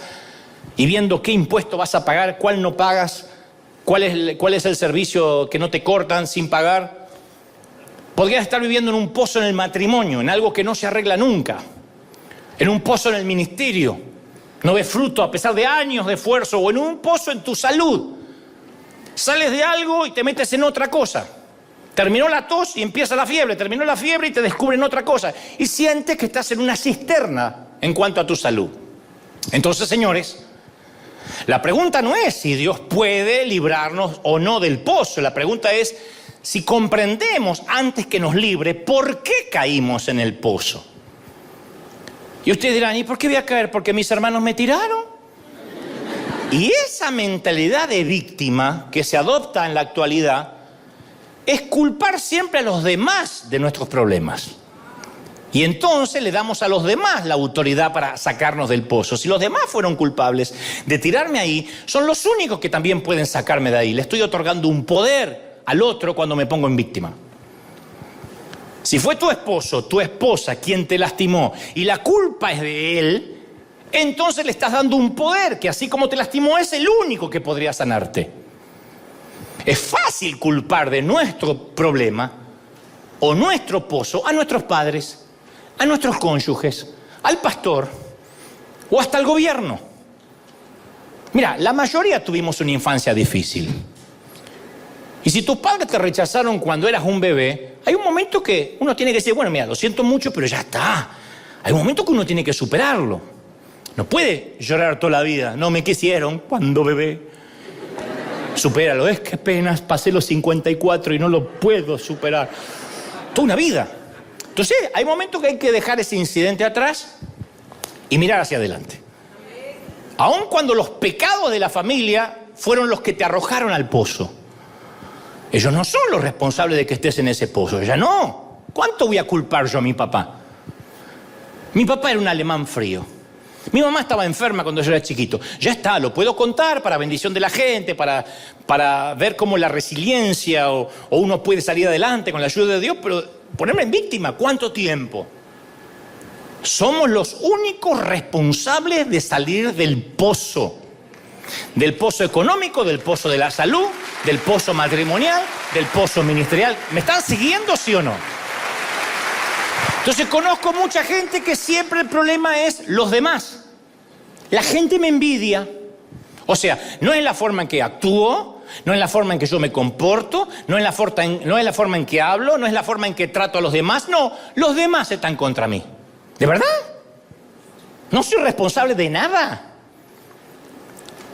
y viendo qué impuesto vas a pagar, cuál no pagas, cuál es el servicio que no te cortan sin pagar. Podrías estar viviendo en un pozo en el matrimonio, en algo que no se arregla nunca. En un pozo en el ministerio. No ves fruto a pesar de años de esfuerzo. O en un pozo en tu salud. Sales de algo y te metes en otra cosa. Terminó la tos y empieza la fiebre. Terminó la fiebre y te descubren otra cosa. Y sientes que estás en una cisterna en cuanto a tu salud. Entonces, señores, la pregunta no es si Dios puede librarnos o no del pozo. La pregunta es si comprendemos antes que nos libre por qué caímos en el pozo. Y ustedes dirán, ¿y por qué voy a caer? ¿Porque mis hermanos me tiraron? Y esa mentalidad de víctima que se adopta en la actualidad es culpar siempre a los demás de nuestros problemas. Y entonces le damos a los demás la autoridad para sacarnos del pozo. Si los demás fueron culpables de tirarme ahí, son los únicos que también pueden sacarme de ahí. Le estoy otorgando un poder al otro cuando me pongo en víctima. Si fue tu esposo, tu esposa quien te lastimó y la culpa es de él, entonces le estás dando un poder que así como te lastimó es el único que podría sanarte. Es fácil culpar de nuestro problema o nuestro pozo a nuestros padres, a nuestros cónyuges, al pastor o hasta al gobierno. Mira, la mayoría tuvimos una infancia difícil. Y si tus padres te rechazaron cuando eras un bebé, hay un momento que uno tiene que decir, bueno, mira, lo siento mucho, pero ya está. Hay un momento que uno tiene que superarlo. No puede llorar toda la vida. No me quisieron cuando bebé. Supéralo. Es que apenas pasé los 54 y no lo puedo superar. Toda una vida. Entonces, hay momentos que hay que dejar ese incidente atrás y mirar hacia adelante. Aun cuando los pecados de la familia fueron los que te arrojaron al pozo. Ellos no son los responsables de que estés en ese pozo. Ya no. ¿Cuánto voy a culpar yo a mi papá? Mi papá era un alemán frío. Mi mamá estaba enferma cuando yo era chiquito. Ya está, lo puedo contar para bendición de la gente, para ver cómo la resiliencia o uno puede salir adelante con la ayuda de Dios, pero ponerme en víctima, ¿cuánto tiempo? Somos los únicos responsables de salir del pozo. Del pozo económico, del pozo de la salud, del pozo matrimonial, del pozo ministerial. ¿Me están siguiendo, sí o no? Entonces conozco mucha gente que siempre el problema es los demás. La gente me envidia. O sea, no es la forma en que actúo, no es la forma en que yo me comporto, no es la forma en que hablo, no es la forma en que trato a los demás. No, los demás están contra mí. ¿De verdad? No soy responsable de nada.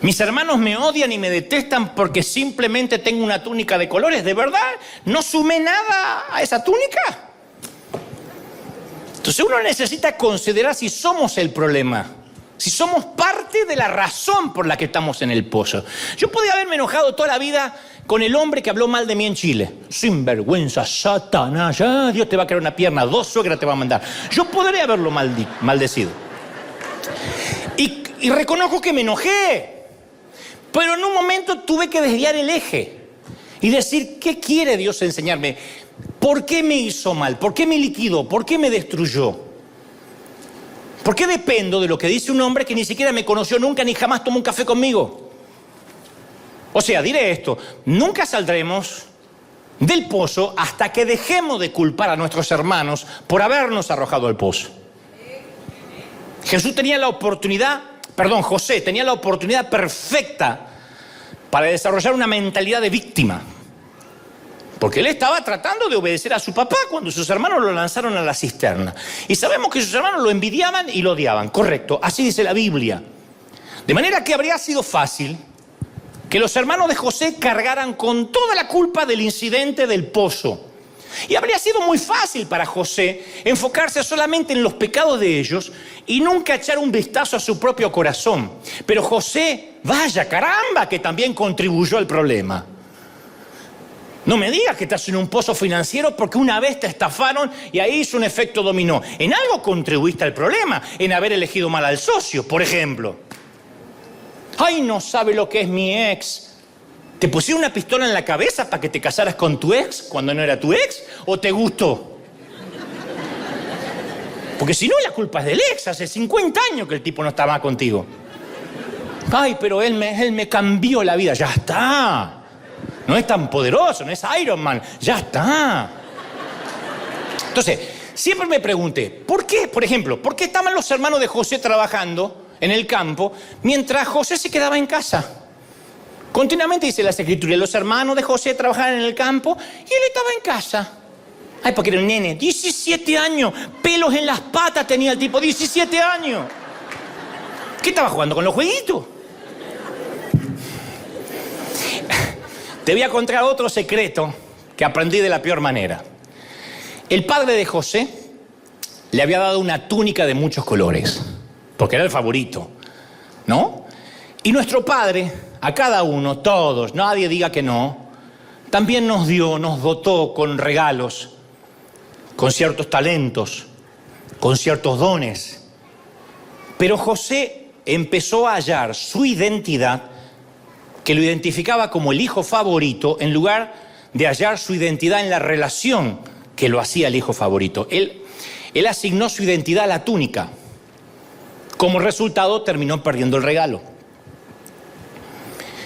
Mis hermanos me odian y me detestan porque simplemente tengo una túnica de colores. ¿De verdad? ¿No sumé nada a esa túnica? Entonces uno necesita considerar si somos el problema, si somos parte de la razón por la que estamos en el pozo. Yo podía haberme enojado toda la vida con el hombre que habló mal de mí en Chile. Sinvergüenza, Satanás, ya Dios te va a crear una pierna, 2 suegras te va a mandar. Yo podría haberlo maldecido. Y reconozco que me enojé, pero en un momento tuve que desviar el eje y decir, ¿qué quiere Dios enseñarme? ¿Por qué me hizo mal? ¿Por qué me liquidó? ¿Por qué me destruyó? ¿Por qué dependo de lo que dice un hombre que ni siquiera me conoció nunca ni jamás tomó un café conmigo? O sea, diré esto, nunca saldremos del pozo hasta que dejemos de culpar a nuestros hermanos por habernos arrojado al pozo. Jesús tenía la oportunidad José tenía la oportunidad perfecta para desarrollar una mentalidad de víctima. Porque él estaba tratando de obedecer a su papá cuando sus hermanos lo lanzaron a la cisterna. Y sabemos que sus hermanos lo envidiaban y lo odiaban. Correcto, así dice la Biblia. De manera que habría sido fácil que los hermanos de José cargaran con toda la culpa del incidente del pozo. Y habría sido muy fácil para José enfocarse solamente en los pecados de ellos y nunca echar un vistazo a su propio corazón. Pero José, vaya, caramba, que también contribuyó al problema. No me digas que estás en un pozo financiero porque una vez te estafaron y ahí hizo un efecto dominó. En algo contribuiste al problema, en haber elegido mal al socio, por ejemplo. Ay, no sabe lo que es mi ex. ¿Te pusieron una pistola en la cabeza para que te casaras con tu ex cuando no era tu ex? ¿O te gustó? Porque si no, la culpa es del ex. Hace 50 años que el tipo no está más contigo. Ay, pero él me cambió la vida. Ya está. No es tan poderoso, no es Iron Man. Ya está. Entonces, siempre me pregunté, ¿por qué? Por ejemplo, ¿por qué estaban los hermanos de José trabajando en el campo mientras José se quedaba en casa? Continuamente dice las Escrituras, los hermanos de José trabajaban en el campo y él estaba en casa. Ay, porque era un nene, 17 años, pelos en las patas tenía el tipo, 17 años. ¿Qué estaba jugando con los jueguitos? Te voy a contar otro secreto que aprendí de la peor manera. El padre de José le había dado una túnica de muchos colores, porque era el favorito, ¿no? Y nuestro padre, a cada uno, todos, nadie diga que no, también nos dotó con regalos, con ciertos talentos, con ciertos dones. Pero José empezó a hallar su identidad, que lo identificaba como el hijo favorito, en lugar de hallar su identidad en la relación que lo hacía el hijo favorito. Él asignó su identidad a la túnica. Como resultado, terminó perdiendo el regalo.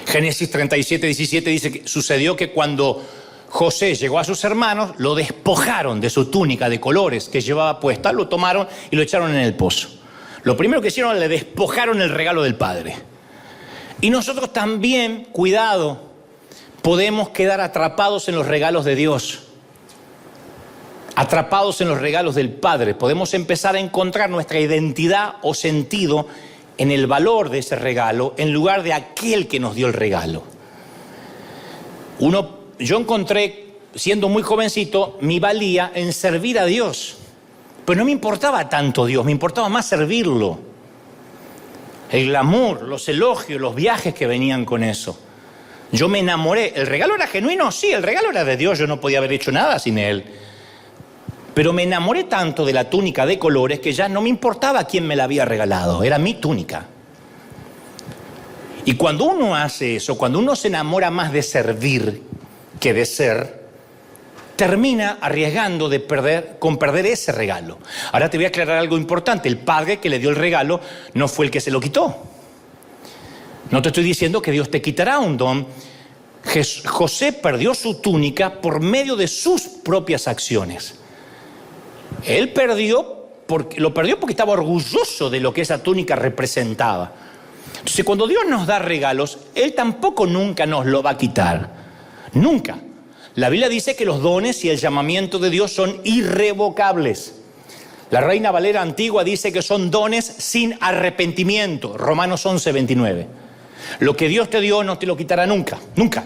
Génesis 37, 17 dice que sucedió que cuando José llegó a sus hermanos, lo despojaron de su túnica de colores que llevaba puesta, lo tomaron y lo echaron en el pozo. Lo primero que hicieron, le despojaron el regalo del padre. Y nosotros también, cuidado, podemos quedar atrapados en los regalos de Dios, atrapados en los regalos del Padre. Podemos empezar a encontrar nuestra identidad o sentido en el valor de ese regalo, en lugar de aquel que nos dio el regalo. Yo encontré, siendo muy jovencito, mi valía en servir a Dios. Pero no me importaba tanto Dios, me importaba más servirlo. El glamour, los elogios, los viajes que venían con eso. Yo me enamoré. ¿El regalo era genuino? Sí, el regalo era de Dios, yo no podía haber hecho nada sin él. Pero me enamoré tanto de la túnica de colores que ya no me importaba quién me la había regalado, era mi túnica. Y cuando uno hace eso, cuando uno se enamora más de servir que de ser, termina arriesgando con perder ese regalo. Ahora te voy a aclarar algo importante. El padre que le dio el regalo no fue el que se lo quitó. No te estoy diciendo que Dios te quitará un don. José perdió su túnica por medio de sus propias acciones. Él lo perdió porque estaba orgulloso de lo que esa túnica representaba. Entonces, cuando Dios nos da regalos, Él tampoco nunca nos lo va a quitar. Nunca. La Biblia dice que los dones y el llamamiento de Dios son irrevocables. La Reina Valera antigua dice que son dones sin arrepentimiento. Romanos 11, 29. Lo que Dios te dio no te lo quitará nunca, nunca.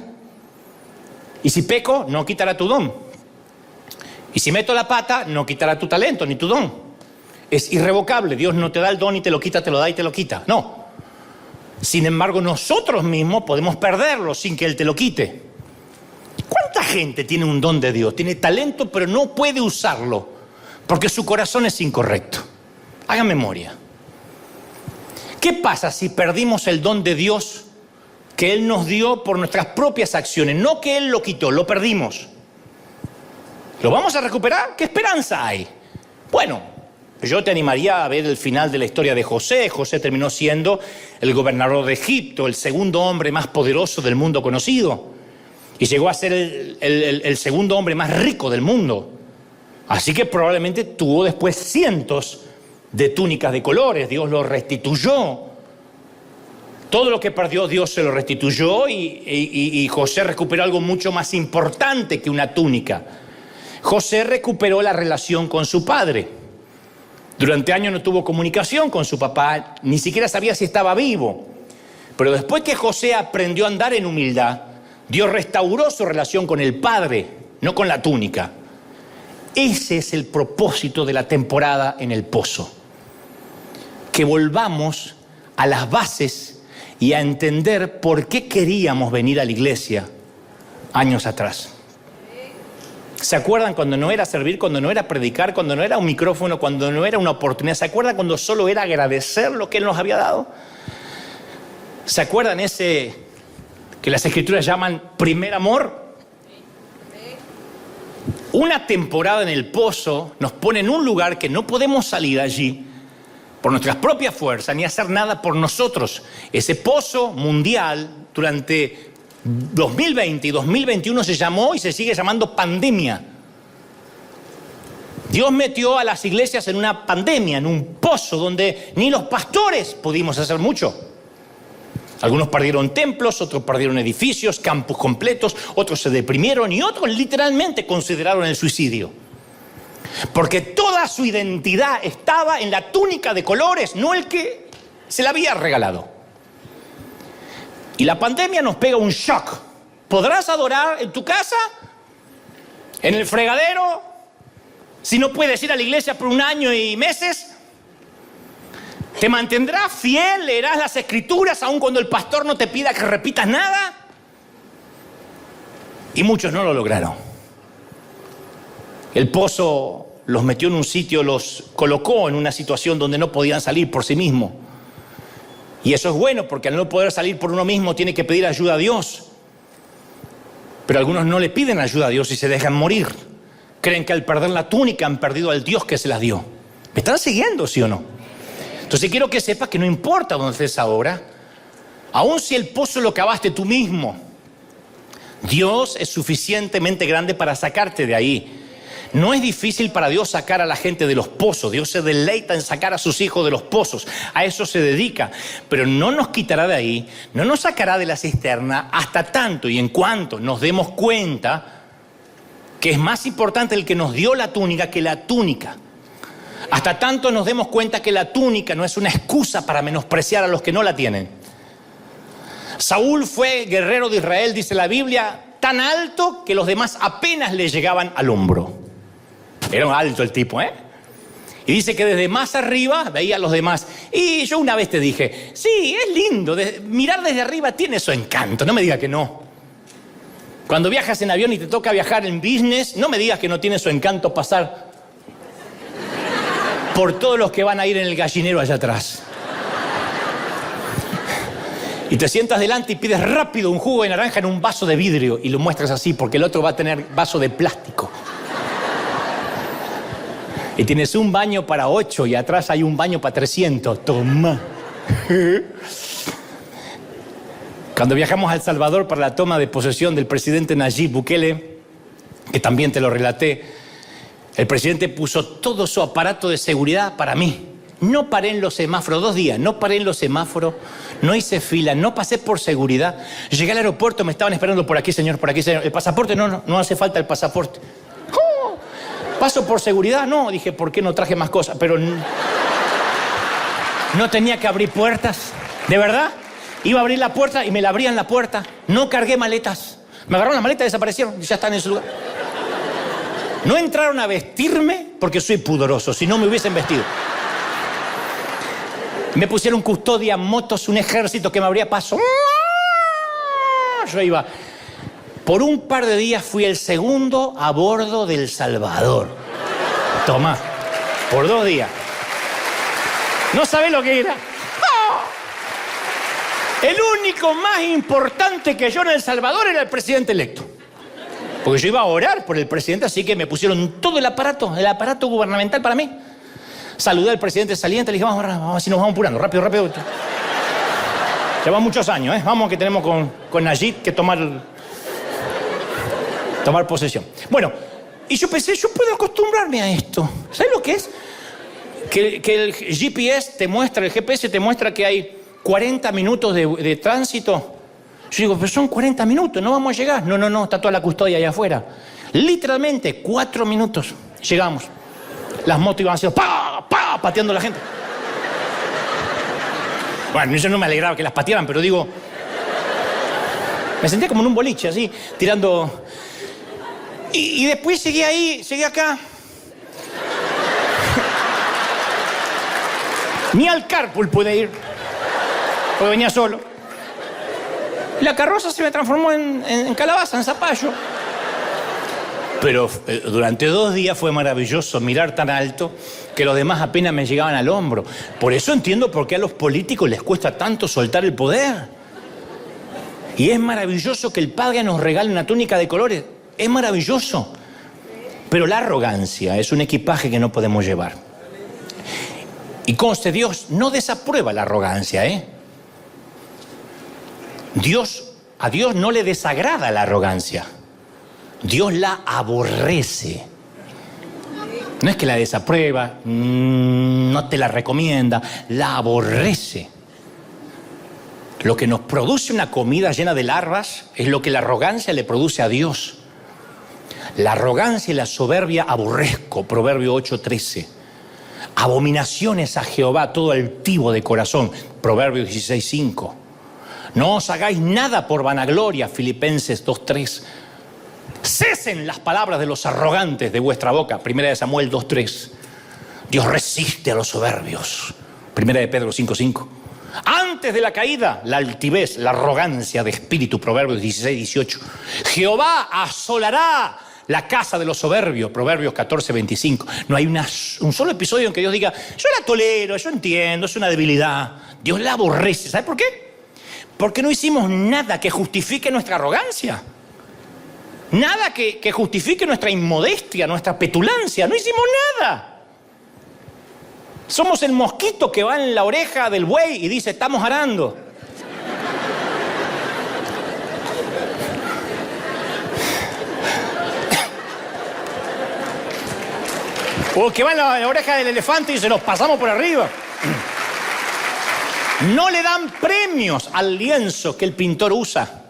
Y si peco, no quitará tu don. Y si meto la pata, no quitará tu talento ni tu don. Es irrevocable. Dios no te da el don y te lo quita, te lo da y te lo quita. No. Sin embargo, nosotros mismos podemos perderlo sin que Él te lo quite. ¿Cuánta gente tiene un don de Dios? Tiene talento, pero no puede usarlo porque su corazón es incorrecto. Hagan memoria. ¿Qué pasa si perdimos el don de Dios que Él nos dio por nuestras propias acciones? No que Él lo quitó, lo perdimos. ¿Lo vamos a recuperar? ¿Qué esperanza hay? Bueno, yo te animaría a ver el final de la historia de José. José terminó siendo el gobernador de Egipto, el segundo hombre más poderoso del mundo conocido. Y llegó a ser el segundo hombre más rico del mundo. Así que probablemente tuvo después cientos de túnicas de colores. Dios lo restituyó Todo lo que perdió Dios se lo restituyó y José recuperó algo mucho más importante que una túnica. José recuperó la relación con su padre. Durante años no tuvo comunicación con su papá, ni siquiera sabía si estaba vivo. Pero después que José aprendió a andar en humildad, Dios restauró su relación con el padre, no con la túnica. Ese es el propósito de la temporada en el pozo. Que volvamos a las bases y a entender por qué queríamos venir a la iglesia años atrás. ¿Se acuerdan cuando no era servir, cuando no era predicar, cuando no era un micrófono, cuando no era una oportunidad? ¿Se acuerdan cuando solo era agradecer lo que Él nos había dado? ¿Se acuerdan ese que las Escrituras llaman primer amor? Una temporada en el pozo nos pone en un lugar que no podemos salir allí por nuestras propias fuerzas, ni hacer nada por nosotros. Ese pozo mundial durante 2020 y 2021 se llamó y se sigue llamando pandemia. Dios metió a las iglesias en una pandemia, en un pozo donde ni los pastores pudimos hacer mucho. Algunos perdieron templos, otros perdieron edificios, campus completos, otros se deprimieron y otros literalmente consideraron el suicidio. Porque toda su identidad estaba en la túnica de colores, no el que se la había regalado. Y la pandemia nos pega un shock. ¿Podrás adorar en tu casa? ¿En el fregadero? Si no puedes ir a la iglesia por un año y meses. ¿Te mantendrás fiel? ¿Leerás las Escrituras aun cuando el pastor no te pida que repitas nada? Y muchos no lo lograron. El pozo los metió en un sitio, los colocó en una situación donde no podían salir por sí mismos. Y eso es bueno, porque al no poder salir por uno mismo tiene que pedir ayuda a Dios. Pero algunos no le piden ayuda a Dios y se dejan morir. Creen que al perder la túnica han perdido al Dios que se las dio. ¿Me están siguiendo, sí o no? Entonces quiero que sepas que no importa dónde estés ahora, aun si el pozo lo cavaste tú mismo, Dios es suficientemente grande para sacarte de ahí. No es difícil para Dios sacar a la gente de los pozos. Dios se deleita en sacar a sus hijos de los pozos. A eso se dedica. Pero no nos quitará de ahí, no nos sacará de la cisterna hasta tanto y en cuanto nos demos cuenta que es más importante el que nos dio la túnica que la túnica. Hasta tanto nos demos cuenta que la túnica no es una excusa para menospreciar a los que no la tienen. Saúl fue guerrero de Israel, dice la Biblia, tan alto que los demás apenas le llegaban al hombro. Era un alto el tipo, ¿eh? Y dice que desde más arriba veía a los demás. Y yo una vez te dije, sí, es lindo, mirar desde arriba tiene su encanto, no me digas que no. Cuando viajas en avión y te toca viajar en business, no me digas que no tiene su encanto pasar por todos los que van a ir en el gallinero allá atrás. Y te sientas delante y pides rápido un jugo de naranja en un vaso de vidrio y lo muestras así porque el otro va a tener vaso de plástico. Y tienes un baño para 8 y atrás hay un baño para 300. Toma. Cuando viajamos a El Salvador para la toma de posesión del presidente Nayib Bukele, que también te lo relaté, el presidente puso todo su aparato de seguridad para mí. No paré en los semáforos, 2 días, no paré en los semáforos, no hice fila, no pasé por seguridad. Llegué al aeropuerto, me estaban esperando por aquí, señor, por aquí, señor. ¿El pasaporte? No hace falta el pasaporte. ¡Oh! ¿Paso por seguridad? No, dije, ¿por qué no traje más cosas? Pero no tenía que abrir puertas, ¿de verdad? Iba a abrir la puerta y me la abrían la puerta. No cargué maletas. Me agarraron las maletas y desaparecieron y ya están en su lugar. No entraron a vestirme porque soy pudoroso, si no me hubiesen vestido. Me pusieron custodia, motos, un ejército que me abría paso. Yo iba. Por un par de días fui el segundo a bordo del Salvador. Toma, por 2 días. No sabés lo que era. El único más importante que yo en El Salvador era el presidente electo. Porque yo iba a orar por el presidente, así que me pusieron todo el aparato gubernamental para mí. Saludé al presidente saliente, le dije, vamos, así nos vamos apurando, rápido. Llevan muchos años, ¿eh? Vamos que tenemos con Nayib que tomar posesión. Bueno, y yo pensé, yo puedo acostumbrarme a esto. ¿Sabes lo que es? Que el GPS te muestra, que hay 40 minutos de tránsito. Yo digo, pero son 40 minutos, no vamos a llegar. No, está toda la custodia allá afuera. Literalmente, 4 minutos. Llegamos. Las motos iban así, pateando a la gente. Bueno, yo no me alegraba que las patearan, pero digo... Me sentía como en un boliche, así, tirando... Y después llegué acá. Ni al carpool pude ir, porque venía solo. La carroza se me transformó en calabaza, en zapallo. Pero durante 2 días fue maravilloso mirar tan alto que los demás apenas me llegaban al hombro. Por eso entiendo por qué a los políticos les cuesta tanto soltar el poder. Y es maravilloso que el Padre nos regale una túnica de colores. Es maravilloso. Pero la arrogancia es un equipaje que no podemos llevar. Y conste, Dios no desaprueba la arrogancia, ¿eh? A Dios no le desagrada la arrogancia. Dios la aborrece. No es que la desaprueba, no te la recomienda, la aborrece. Lo que nos produce una comida llena de larvas es lo que la arrogancia le produce a Dios. La arrogancia y la soberbia aborrezco, Proverbio 8:13. Abominaciones a Jehová todo altivo de corazón, Proverbios 16:5. No os hagáis nada por vanagloria, Filipenses 2:3. Cesen las palabras de los arrogantes de vuestra boca, 1 Samuel 2:3. Dios resiste a los soberbios, 1 Pedro 5:5. Antes de la caída, la altivez, la arrogancia de espíritu, Proverbios 16:18. Jehová asolará la casa de los soberbios, Proverbios 14:25. No hay un solo episodio en que Dios diga, yo la tolero, yo entiendo, es una debilidad. Dios la aborrece. ¿Sabe por qué? Porque no hicimos nada que justifique nuestra arrogancia. Nada que justifique nuestra inmodestia, nuestra petulancia. No hicimos nada. Somos el mosquito que va en la oreja del buey y dice, estamos arando. O que va en la oreja del elefante y se los pasamos por arriba. No le dan premios al lienzo que el pintor usa.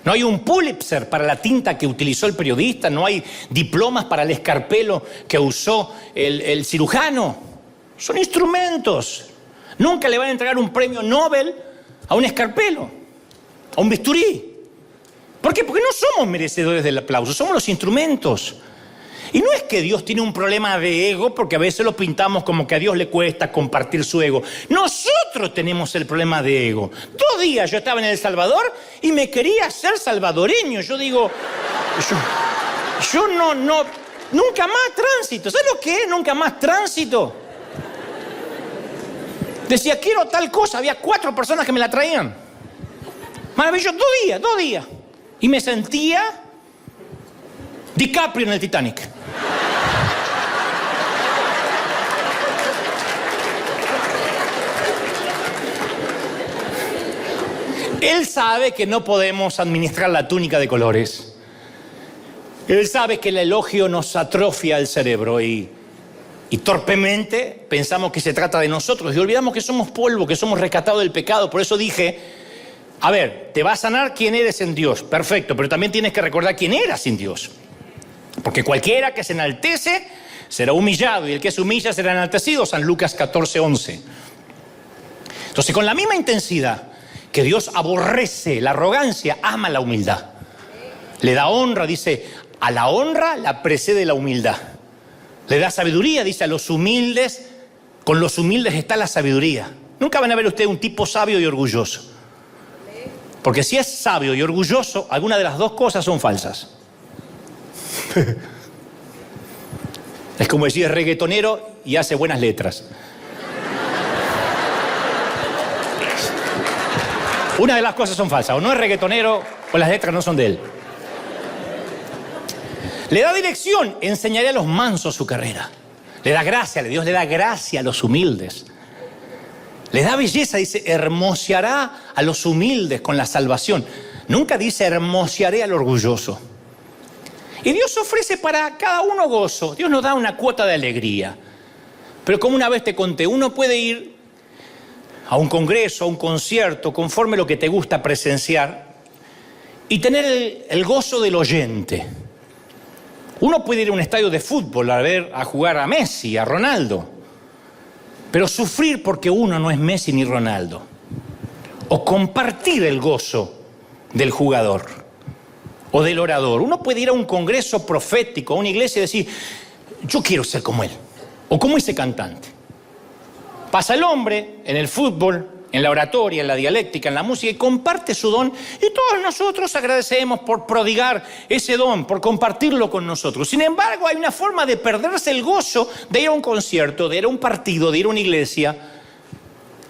No hay un Pulitzer para la tinta que utilizó el periodista. No hay diplomas para el escarpelo que usó el cirujano. Son instrumentos. Nunca le van a entregar un premio Nobel a un escarpelo, a un bisturí. ¿Por qué? Porque no somos merecedores del aplauso, somos los instrumentos. Y no es que Dios tiene un problema de ego, porque a veces lo pintamos como que a Dios le cuesta compartir su ego. Nosotros tenemos el problema de ego. 2 días yo estaba en El Salvador y me quería ser salvadoreño. Yo digo, yo no, nunca más tránsito. ¿Sabes lo que es nunca más tránsito? Decía, quiero tal cosa. Había 4 personas que me la traían. Maravilloso, 2 días. Y me sentía DiCaprio en el Titanic. Él sabe que no podemos administrar la túnica de colores. Él sabe que el elogio nos atrofia el cerebro y torpemente pensamos que se trata de nosotros y olvidamos que somos polvo, que somos rescatados del pecado. Por eso dije, a ver, te va a sanar quién eres en Dios, perfecto, pero también tienes que recordar quién eras sin Dios. Porque cualquiera que se enaltece será humillado y el que se humilla será enaltecido, San Lucas 14:11. Entonces, con la misma intensidad que Dios aborrece la arrogancia, ama la humildad. Le da honra, dice, a la honra la precede la humildad. Le da sabiduría, dice, a los humildes, con los humildes está la sabiduría. Nunca van a ver ustedes un tipo sabio y orgulloso. Porque si es sabio y orgulloso, alguna de las dos cosas son falsas. Es como decir, es reggaetonero y hace buenas letras. Una de las cosas son falsas, o no es reggaetonero o las letras no son de él. Le da dirección, enseñaré a los mansos su carrera. Le da gracia, Dios le da gracia a los humildes. Le da belleza, dice, hermoseará a los humildes con la salvación. Nunca dice hermosearé al orgulloso. Y Dios ofrece para cada uno gozo. Dios nos da una cuota de alegría. Pero como una vez te conté, uno puede ir a un congreso, a un concierto, conforme lo que te gusta presenciar, y tener el gozo del oyente. Uno puede ir a un estadio de fútbol a jugar a Messi, a Ronaldo, pero sufrir porque uno no es Messi ni Ronaldo. O compartir el gozo del jugador o del orador. Uno puede ir a un congreso profético, a una iglesia y decir, yo quiero ser como él, o como ese cantante. Pasa el hombre en el fútbol, en la oratoria, en la dialéctica, en la música, y comparte su don, y todos nosotros agradecemos por prodigar ese don, por compartirlo con nosotros. Sin embargo, hay una forma de perderse el gozo de ir a un concierto, de ir a un partido, de ir a una iglesia,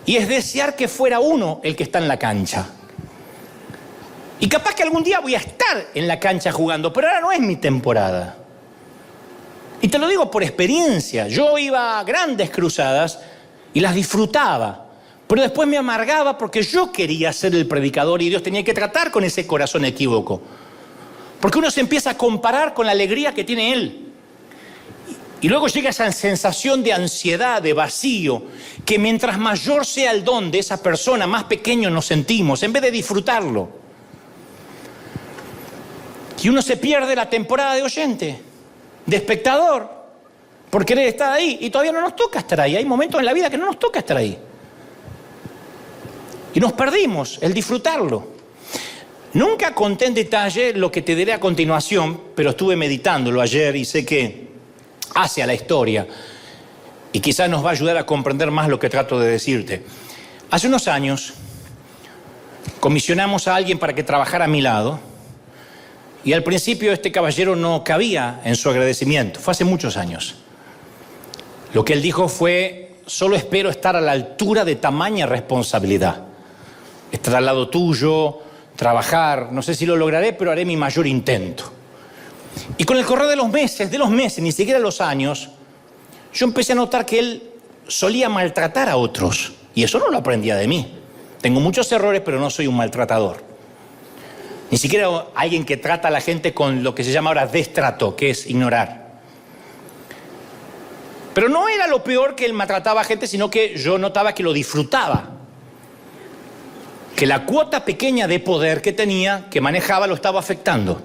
y es desear que fuera uno el que está en la cancha. Y capaz que algún día voy a estar en la cancha jugando, pero ahora no es mi temporada. Y te lo digo por experiencia. Yo iba a grandes cruzadas y las disfrutaba, pero después me amargaba porque yo quería ser el predicador y Dios tenía que tratar con ese corazón equívoco. Porque uno se empieza a comparar con la alegría que tiene Él. Y luego llega esa sensación de ansiedad, de vacío, que mientras mayor sea el don de esa persona, más pequeño nos sentimos, en vez de disfrutarlo. Y uno se pierde la temporada de oyente, de espectador, por querer estar ahí. Y todavía no nos toca estar ahí. Hay momentos en la vida que no nos toca estar ahí. Y nos perdimos el disfrutarlo. Nunca conté en detalle lo que te diré a continuación, pero estuve meditándolo ayer y sé que hace a la historia. Y quizás nos va a ayudar a comprender más lo que trato de decirte. Hace unos años comisionamos a alguien para que trabajara a mi lado. Y al principio este caballero no cabía en su agradecimiento. Fue hace muchos años. Lo que él dijo fue, solo espero estar a la altura de tamaña responsabilidad. Estar al lado tuyo, trabajar, no sé si lo lograré, pero haré mi mayor intento. Y con el correr de los meses, ni siquiera los años, yo empecé a notar que él solía maltratar a otros. Y eso no lo aprendía de mí. Tengo muchos errores, pero no soy un maltratador. Ni siquiera alguien que trata a la gente con lo que se llama ahora destrato, que es ignorar. Pero no era lo peor que él maltrataba a gente, sino que yo notaba que lo disfrutaba. Que la cuota pequeña de poder que tenía, que manejaba, lo estaba afectando.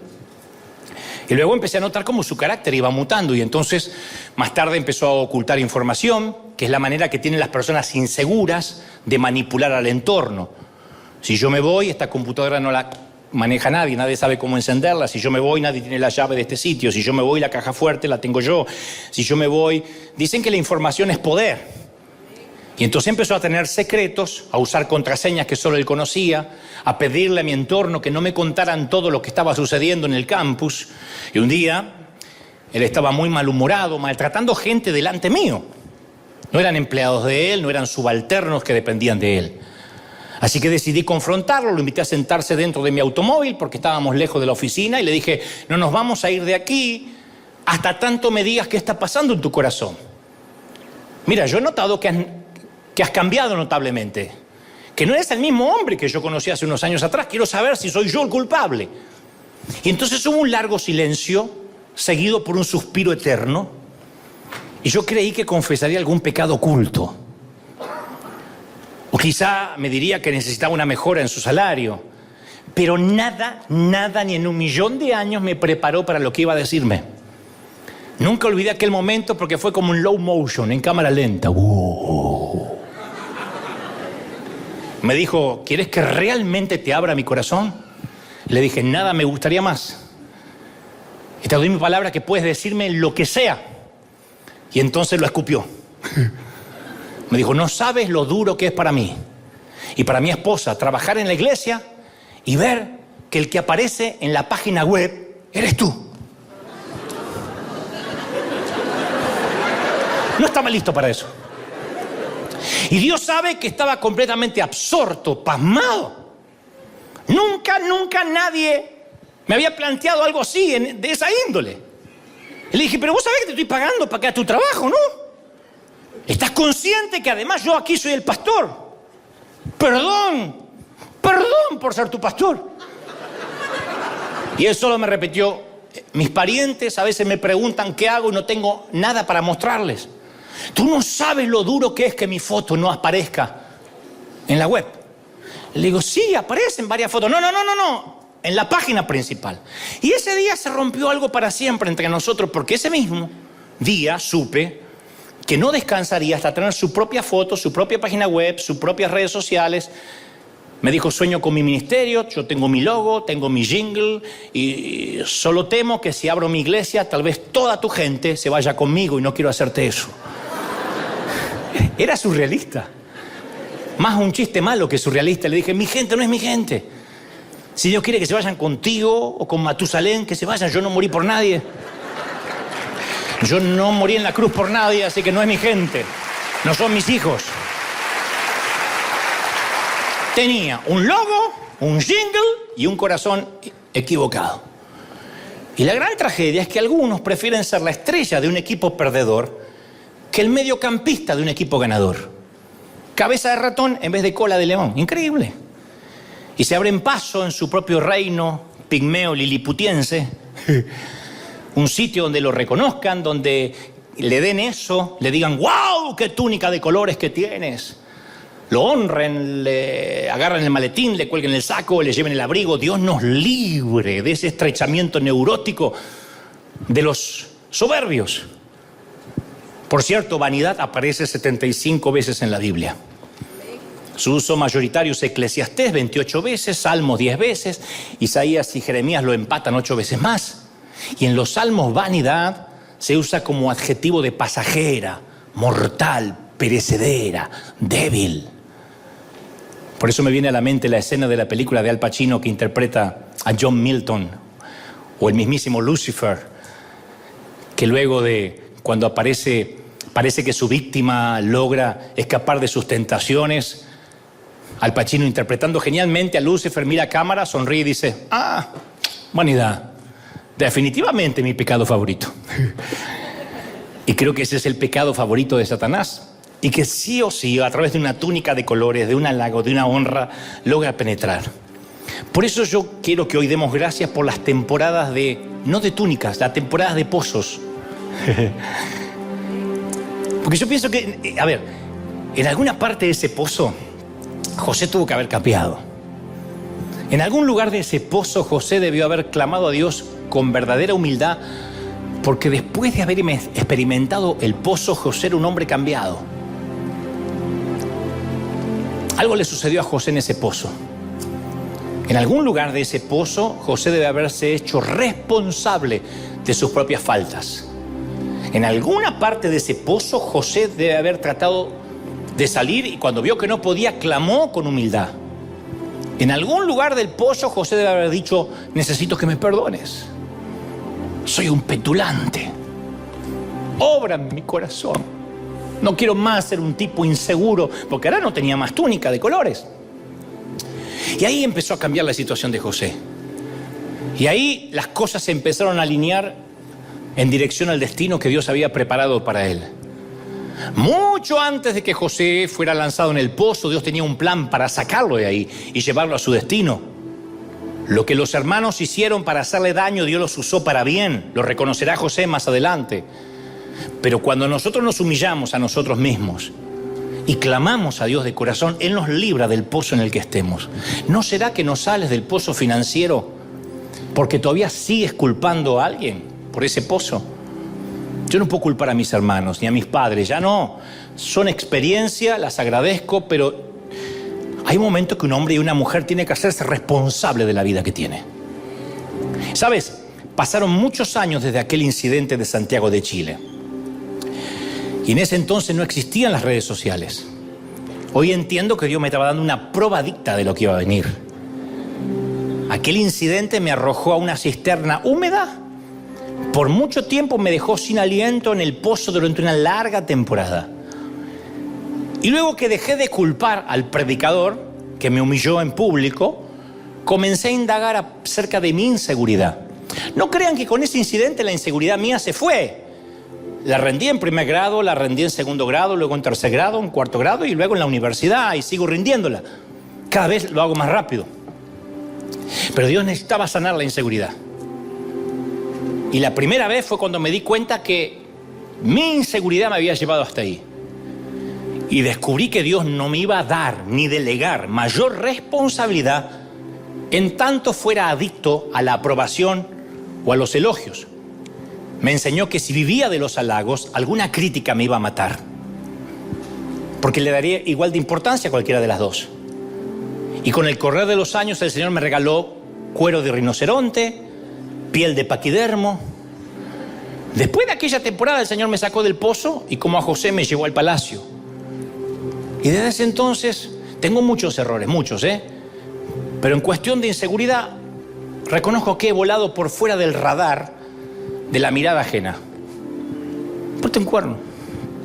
Y luego empecé a notar cómo su carácter iba mutando y entonces más tarde empezó a ocultar información, que es la manera que tienen las personas inseguras de manipular al entorno. Si yo me voy, esta computadora no la maneja nadie, nadie sabe cómo encenderla. Si yo me voy, nadie tiene la llave de este sitio. Si yo me voy, la caja fuerte la tengo yo. Si yo me voy... Dicen que la información es poder. Y entonces empezó a tener secretos, a usar contraseñas que solo él conocía, a pedirle a mi entorno que no me contaran todo lo que estaba sucediendo en el campus. Y un día, él estaba muy malhumorado, maltratando gente delante mío. No eran empleados de él, no eran subalternos que dependían de él. Así que decidí confrontarlo, lo invité a sentarse dentro de mi automóvil porque estábamos lejos de la oficina y le dije, no nos vamos a ir de aquí hasta tanto me digas qué está pasando en tu corazón. Mira, yo he notado que has cambiado notablemente, que no eres el mismo hombre que yo conocí hace unos años atrás. Quiero saber si soy yo el culpable. Y entonces hubo un largo silencio, seguido por un suspiro eterno, y yo creí que confesaría algún pecado oculto. O quizá me diría que necesitaba una mejora en su salario. Pero nada, ni en 1.000.000 de años me preparó para lo que iba a decirme. Nunca olvidé aquel momento porque fue como un low motion, en cámara lenta. Me dijo, ¿quieres que realmente te abra mi corazón? Le dije, nada me gustaría más. Y te doy mi palabra que puedes decirme lo que sea. Y entonces lo escupió. Me dijo, no sabes lo duro que es para mí y para mi esposa trabajar en la iglesia y ver que el que aparece en la página web eres tú. No estaba listo para eso. Y Dios sabe que estaba completamente absorto, pasmado. Nunca nadie me había planteado algo así, de esa índole. Y le dije, pero vos sabés que te estoy pagando para que hagas tu trabajo, ¿no? ¿Estás consciente que además yo aquí soy el pastor? Perdón por ser tu pastor. Y él solo me repitió, mis parientes a veces me preguntan qué hago y no tengo nada para mostrarles. Tú no sabes lo duro que es que mi foto no aparezca en la web. Le digo, sí, aparecen varias fotos. No, en la página principal. Y ese día se rompió algo para siempre entre nosotros, porque ese mismo día supe que no descansaría hasta tener su propia foto, su propia página web, sus propias redes sociales. Me dijo, sueño con mi ministerio, yo tengo mi logo, tengo mi jingle, y solo temo que si abro mi iglesia, tal vez toda tu gente se vaya conmigo y no quiero hacerte eso. Era surrealista. Más un chiste malo que surrealista. Le dije, mi gente no es mi gente. Si Dios quiere que se vayan contigo o con Matusalén, que se vayan. Yo no morí por nadie. Yo no morí en la cruz por nadie, así que no es mi gente. No son mis hijos. Tenía un logo, un jingle y un corazón equivocado. Y la gran tragedia es que algunos prefieren ser la estrella de un equipo perdedor que el mediocampista de un equipo ganador. Cabeza de ratón en vez de cola de león. Increíble. Y se abren paso en su propio reino pigmeo liliputiense. Un sitio donde lo reconozcan, donde le den eso, le digan, ¡wow! ¡Qué túnica de colores que tienes! Lo honren, le agarran el maletín, le cuelguen el saco, le lleven el abrigo. Dios nos libre de ese estrechamiento neurótico de los soberbios. Por cierto, vanidad aparece 75 veces en la Biblia. Su uso mayoritario es Eclesiastés 28 veces, Salmos 10 veces, Isaías y Jeremías lo empatan 8 veces más. Y en los Salmos vanidad se usa como adjetivo de pasajera, mortal, perecedera, débil. Por eso me viene a la mente la escena de la película de Al Pacino que interpreta a John Milton, o el mismísimo Lucifer, que luego de cuando parece que su víctima logra escapar de sus tentaciones, Al Pacino interpretando genialmente a Lucifer mira a cámara, sonríe y dice, vanidad, definitivamente mi pecado favorito. Y creo que ese es el pecado favorito de Satanás. Y que sí o sí, a través de una túnica de colores, de un halago, de una honra, logra penetrar. Por eso yo quiero que hoy demos gracias por las temporadas no de túnicas, las temporadas de pozos. Porque yo pienso que, en alguna parte de ese pozo, José tuvo que haber cambiado. En algún lugar de ese pozo, José debió haber clamado a Dios con verdadera humildad, porque después de haber experimentado el pozo, José era un hombre cambiado. Algo le sucedió a José en ese pozo. En algún lugar de ese pozo, José debe haberse hecho responsable de sus propias faltas. En alguna parte de ese pozo, José debe haber tratado de salir y cuando vio que no podía, clamó con humildad. En algún lugar del pozo, José debe haber dicho, necesito que me perdones. Soy un petulante. Obra en mi corazón. No quiero más ser un tipo inseguro, porque ahora no tenía más túnica de colores. Y ahí empezó a cambiar la situación de José. Y ahí las cosas se empezaron a alinear en dirección al destino que Dios había preparado para él. Mucho antes de que José fuera lanzado en el pozo, Dios tenía un plan para sacarlo de ahí y llevarlo a su destino. Lo que los hermanos hicieron para hacerle daño, Dios los usó para bien. Lo reconocerá José más adelante. Pero cuando nosotros nos humillamos a nosotros mismos y clamamos a Dios de corazón, Él nos libra del pozo en el que estemos. ¿No será que no sales del pozo financiero porque todavía sigues culpando a alguien por ese pozo? Yo no puedo culpar a mis hermanos ni a mis padres, ya no. Son experiencias, las agradezco, pero hay momentos que un hombre y una mujer tienen que hacerse responsable de la vida que tiene. ¿Sabes? Pasaron muchos años desde aquel incidente de Santiago de Chile. Y en ese entonces no existían las redes sociales. Hoy entiendo que Dios me estaba dando una probadita de lo que iba a venir. Aquel incidente me arrojó a una cisterna húmeda. Por mucho tiempo me dejó sin aliento en el pozo durante una larga temporada. Y luego que dejé de culpar al predicador, que me humilló en público, comencé a indagar acerca de mi inseguridad. No crean que con ese incidente la inseguridad mía se fue. La rendí en primer grado, la rendí en segundo grado, luego en tercer grado, en cuarto grado y luego en la universidad y sigo rindiéndola. Cada vez lo hago más rápido. Pero Dios necesitaba sanar la inseguridad. Y la primera vez fue cuando me di cuenta que mi inseguridad me había llevado hasta ahí. Y descubrí que Dios no me iba a dar ni delegar mayor responsabilidad en tanto fuera adicto a la aprobación o a los elogios. Me enseñó que si vivía de los halagos, alguna crítica me iba a matar, porque le daría igual de importancia a cualquiera de las dos. Y con el correr de los años el Señor me regaló cuero de rinoceronte, piel de paquidermo. Después de aquella temporada el Señor me sacó del pozo y como a José me llevó al palacio. Y desde ese entonces tengo muchos errores, muchos, pero en cuestión de inseguridad reconozco que he volado por fuera del radar de la mirada ajena. Me importa un cuerno,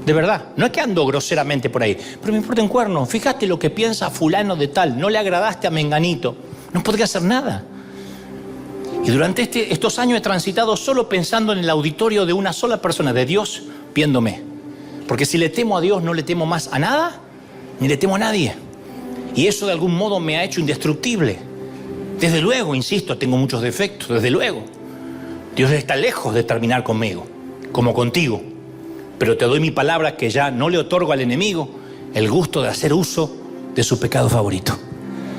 de verdad. No es que ando groseramente por ahí, pero me importa un cuerno. Fíjate lo que piensa fulano de tal, no le agradaste a menganito, no podría hacer nada. Y durante estos años he transitado solo pensando en el auditorio de una sola persona, de Dios, viéndome. Porque si le temo a Dios, no le temo más a nada, ni le temo a nadie. Y eso de algún modo me ha hecho indestructible. Desde luego, insisto, tengo muchos defectos, desde luego. Dios está lejos de terminar conmigo, como contigo. Pero te doy mi palabra que ya no le otorgo al enemigo el gusto de hacer uso de su pecado favorito.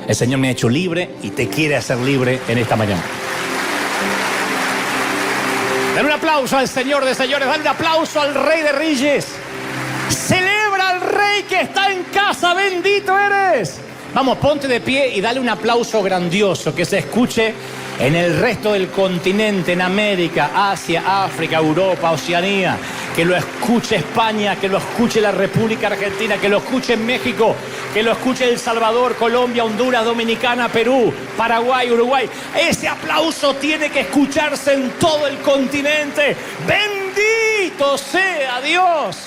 El Señor me ha hecho libre y te quiere hacer libre en esta mañana. Dan un aplauso al Señor de señores, dan un aplauso al Rey de Reyes. Celebra al Rey que está en casa, bendito eres. Vamos, ponte de pie y dale un aplauso grandioso que se escuche en el resto del continente, en América, Asia, África, Europa, Oceanía. Que lo escuche España, que lo escuche la República Argentina, que lo escuche México, que lo escuche El Salvador, Colombia, Honduras, Dominicana, Perú, Paraguay, Uruguay. Ese aplauso tiene que escucharse en todo el continente. ¡Bendito sea Dios!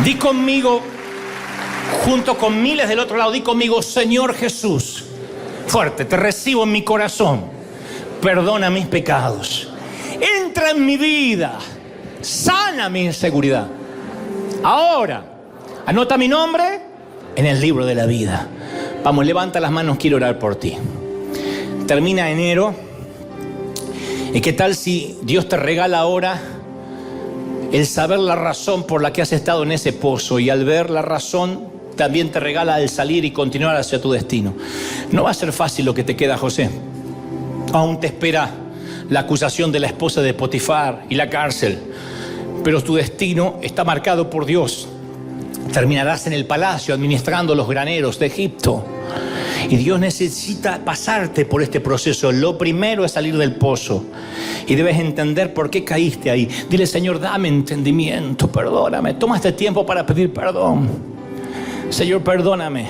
Di conmigo, junto con miles del otro lado, di conmigo: Señor Jesús, fuerte, te recibo en mi corazón, perdona mis pecados, entra en mi vida, sana mi inseguridad. Ahora, anota mi nombre en el libro de la vida. Vamos, levanta las manos, quiero orar por ti. Termina enero, ¿y qué tal si Dios te regala ahora el saber la razón por la que has estado en ese pozo, y al ver la razón también te regala el salir y continuar hacia tu destino? No va a ser fácil lo que te queda, José. Aún te espera la acusación de la esposa de Potifar y la cárcel, pero tu destino está marcado por Dios. Terminarás en el palacio administrando los graneros de Egipto. Y Dios necesita pasarte por este proceso. Lo primero es salir del pozo. Y debes entender por qué caíste ahí. Dile: Señor, dame entendimiento, perdóname. Toma este tiempo para pedir perdón. Señor, perdóname.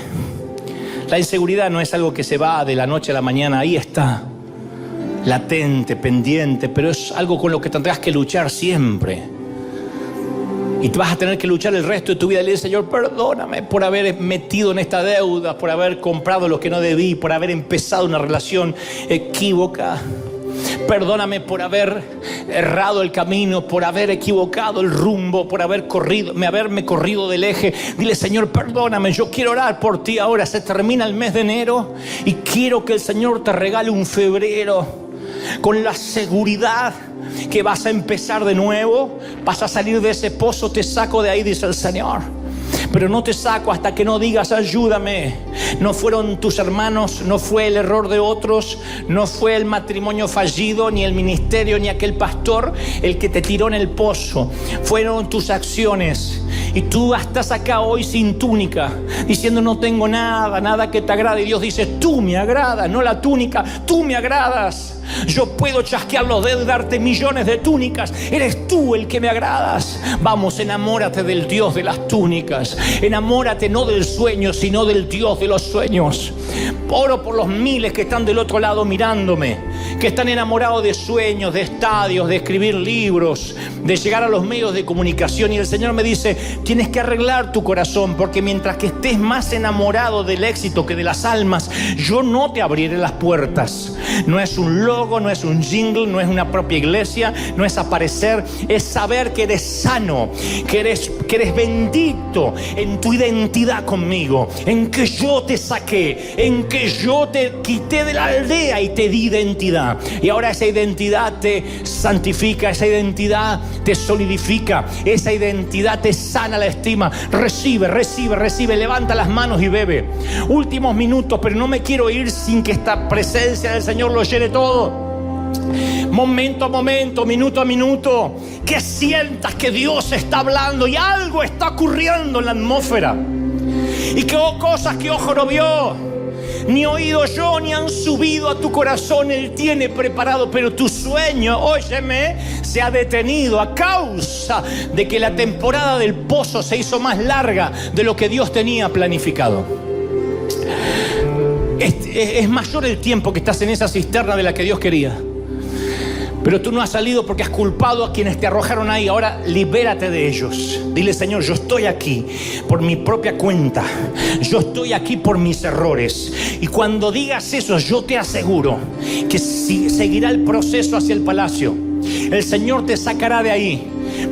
La inseguridad no es algo que se va de la noche a la mañana. Ahí está, latente, pendiente, pero es algo con lo que tendrás que luchar siempre. Y te vas a tener que luchar el resto de tu vida. Y le dices: Señor, perdóname por haber metido en esta deuda, por haber comprado lo que no debí, por haber empezado una relación equívoca. Perdóname por haber errado el camino, por haber equivocado el rumbo, por haberme corrido del eje. Dile: Señor, perdóname, yo quiero orar por ti ahora. Se termina el mes de enero y quiero que el Señor te regale un febrero con la seguridad que vas a empezar de nuevo, vas a salir de ese pozo. Te saco de ahí, dice el Señor, pero no te saco hasta que no digas: ayúdame. No fueron tus hermanos, no fue el error de otros, no fue el matrimonio fallido, ni el ministerio, ni aquel pastor el que te tiró en el pozo. Fueron tus acciones. Y tú estás acá hoy sin túnica, diciendo: no tengo nada que te agrade. Y Dios dice: tú me agradas, no la túnica, tú me agradas. Yo puedo chasquear los dedos y darte millones de túnicas. Eres tú el que me agradas. Vamos, enamórate del Dios de las túnicas. Enamórate no del sueño, sino del Dios de los sueños. Oro por los miles que están del otro lado mirándome, que están enamorados de sueños, de estadios, de escribir libros, de llegar a los medios de comunicación. Y el Señor me dice: tienes que arreglar tu corazón, porque mientras que estés más enamorado del éxito que de las almas, yo no te abriré las puertas. No es un logo, no es un jingle, no es una propia iglesia, no es aparecer, es saber que eres sano, que eres bendito en tu identidad conmigo, en que yo te saqué, en que yo te quité de la aldea y te di identidad. estima. Y ahora esa identidad te santifica, esa identidad te solidifica, esa identidad te sana la estima. Recibe, recibe, recibe. Levanta las manos y bebe. Últimos minutos, pero no me quiero ir sin que esta presencia del Señor lo llene todo. Momento a momento, minuto a minuto, que sientas que Dios está hablando y algo está ocurriendo en la atmósfera. Y que cosas que ojo no vio, ni oído yo, ni han subido a tu corazón, Él tiene preparado. Pero tu sueño, óyeme, se ha detenido a causa de que la temporada del pozo se hizo más larga de lo que Dios tenía planificado. Es mayor el tiempo que estás en esa cisterna de la que Dios quería. Pero tú no has salido porque has culpado a quienes te arrojaron ahí. Ahora libérate de ellos. Dile: Señor, yo estoy aquí por mi propia cuenta. Yo estoy aquí por mis errores. Y cuando digas eso, yo te aseguro que seguirá el proceso hacia el palacio. El Señor te sacará de ahí.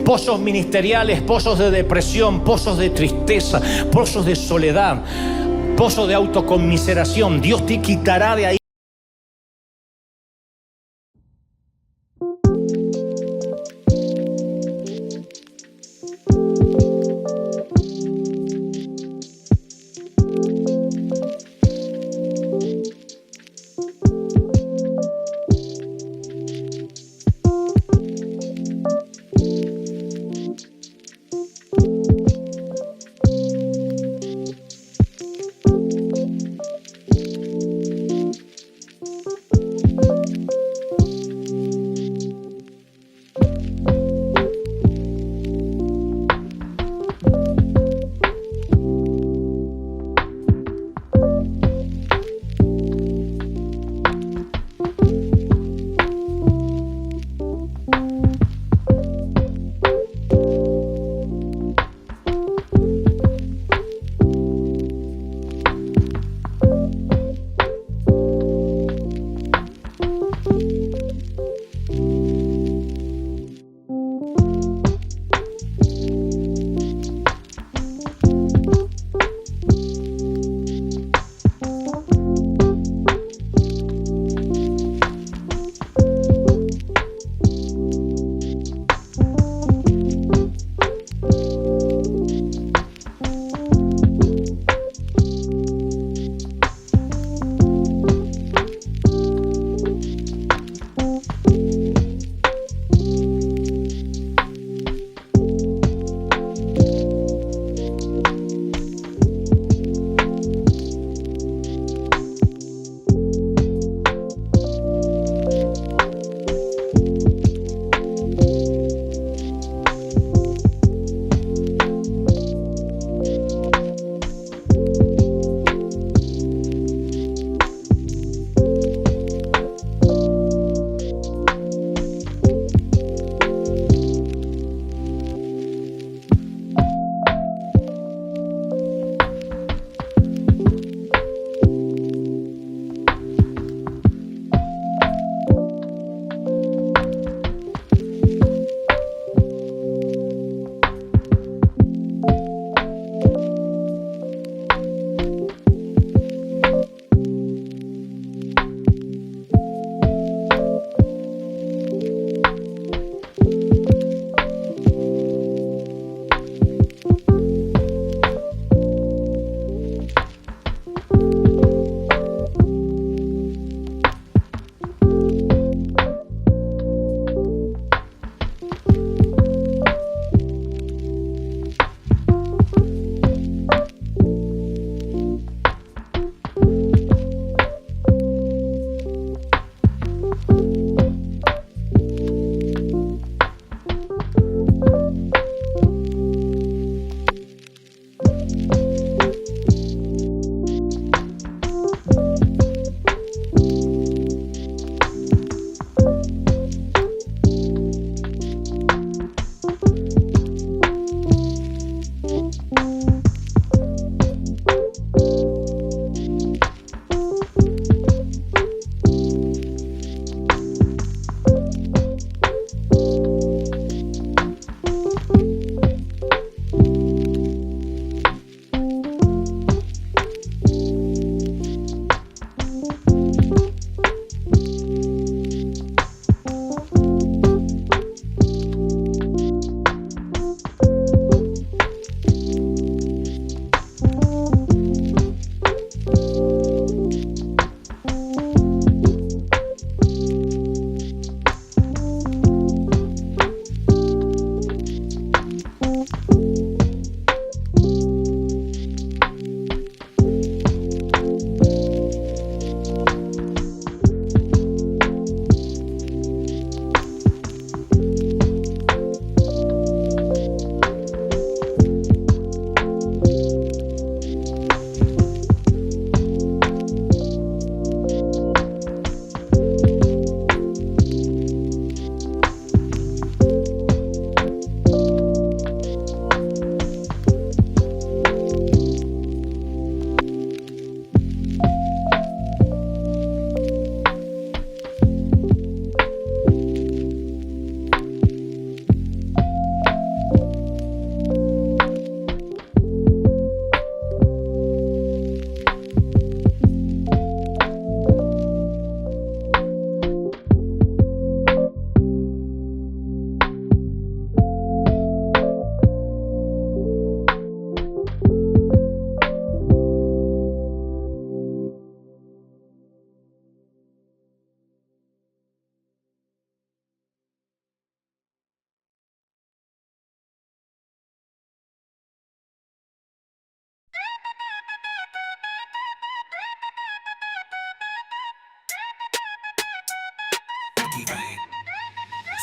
Pozos ministeriales, pozos de depresión, pozos de tristeza, pozos de soledad, pozos de autoconmiseración. Dios te quitará de ahí.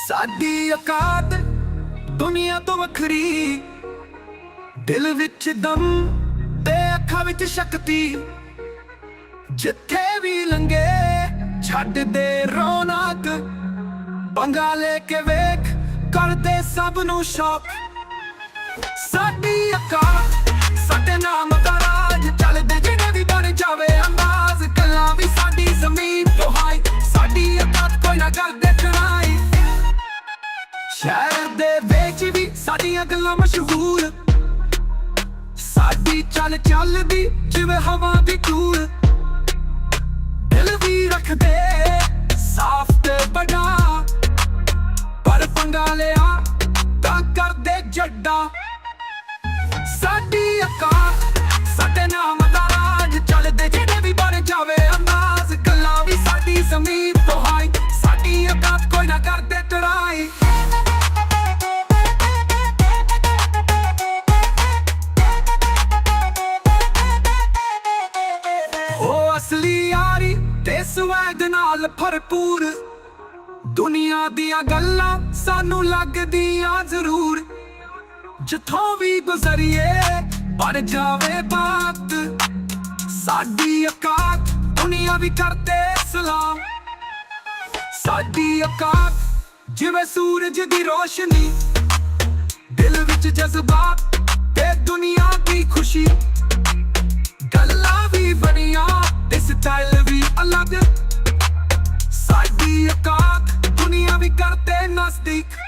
ਸਾਡੀ ਔਕਾਤ ਦੁਨੀਆ ਤੋਂ ਵੱਖਰੀ, ਦਿਲ ਵਿੱਚ ਦਮ ਤੇ ਅੱਖਾਂ ਵਿੱਚ ਸ਼ਕਤੀ। ਜਿੱਥੇ ਵੀ ਲੰਘੇ ਛੱਡ ਦੇ ਰੌਣਕ, ਪੰਗਾ ਲੈ ਕੇ ਵੇਖ ਕਰਦੇ ਸਭ ਨੂੰ ਸ਼ੌਕ। ਸਾਡੀ ਔਕਾਤ ਸਾਡੇ ਨਾਮ ਦਾ ਰਾਜ, ਚੱਲਦੇ ਜਿਹੜੇ ਵੀ ਬਣ ਜਾਵੇ ਅੰਦਾਜ਼। ਗੱਲਾਂ ਵੀ ਸਾਡੀ ਜ਼ਮੀਨ ਤੋਂ ਹਾਈ, ਸਾਡੀ ਔਕਾਤ ਕੋਈ ਨਾ ਕਰਦੇ ਟਰਾਈ। ਸ਼ਹਿਰ ਦੇ ਵਿੱਚ ਵੀ ਸਾਡੀਆਂ ਗੱਲਾਂ ਮਸ਼ਹੂਰ, ਸਾਡੀ ਚੱਲ ਚੱਲਦੀ ਜਿਵੇਂ ਹਵਾ ਦੀ ਧੂਲ। ਦਿਲ ਵੀ ਰੱਖਦੇ ਸਾਫ਼ ਤੇ ਵੱਡਾ, ਪਰ ਪੰਗਾ ਲਿਆ ਤਾਂ ਕਰਦੇ ਜੱਡਾ। ਸਾਡੀ ਔਕਾਤ ਸਾਡੇ ਨਾਮ ਦਾ ਰਾਜ, ਚੱਲਦੇ ਜਿਹੜੇ ਵੀ ਬਣ ਜਾਵੇ ਅੰਦਾਜ਼। ਗੱਲਾਂ ਵੀ ਸਾਡੀ ਜ਼ਮੀਨ ਤੋਂ ਹਾਈ, ਸਾਡੀ ਔਕਾਤ ਕੋਈ ਨਾ ਕਰਦੇ ਟਰਾਈ। ਉਹ ਅਸਲੀ ਯਾਰੀ ਤੇ ਸਵੈਗ ਨਾਲ ਭਰਪੂਰ, ਦੁਨੀਆ ਦੀਆਂ ਗੱਲਾਂ ਸਾਨੂੰ ਲੱਗਦੀਆਂ ਜ਼ਰੂਰ। ਜਿੱਥੋਂ ਵੀ ਗੁਜ਼ਰੀਏ ਬਣ ਜਾਵੇ ਬਾਤ, ਸਾਡੀ ਔਕਾਤ ਦੁਨੀਆ ਵੀ ਕਰਦੇ ਸਲਾਮ। ਸਾਡੀ ਔਕਾਤ ਜਿਵੇਂ ਸੂਰਜ ਦੀ ਰੋਸ਼ਨੀ, ਦਿਲ ਵਿੱਚ ਜਜ਼ਬਾਤ ਤੇ ਦੁਨੀਆ ਦੀ ਖੁਸ਼ੀ। ਗੱਲਾਂ ਵੀ ਬਣੀਆਂ ਤੇ ਸਟਾਈਲ ਵੀ ਅਲੱਗ, ਸਾਡੀ ਔਕਾਤ ਦੁਨੀਆ ਵੀ ਕਰਦੇ ਨਜ਼ਦੀਕ।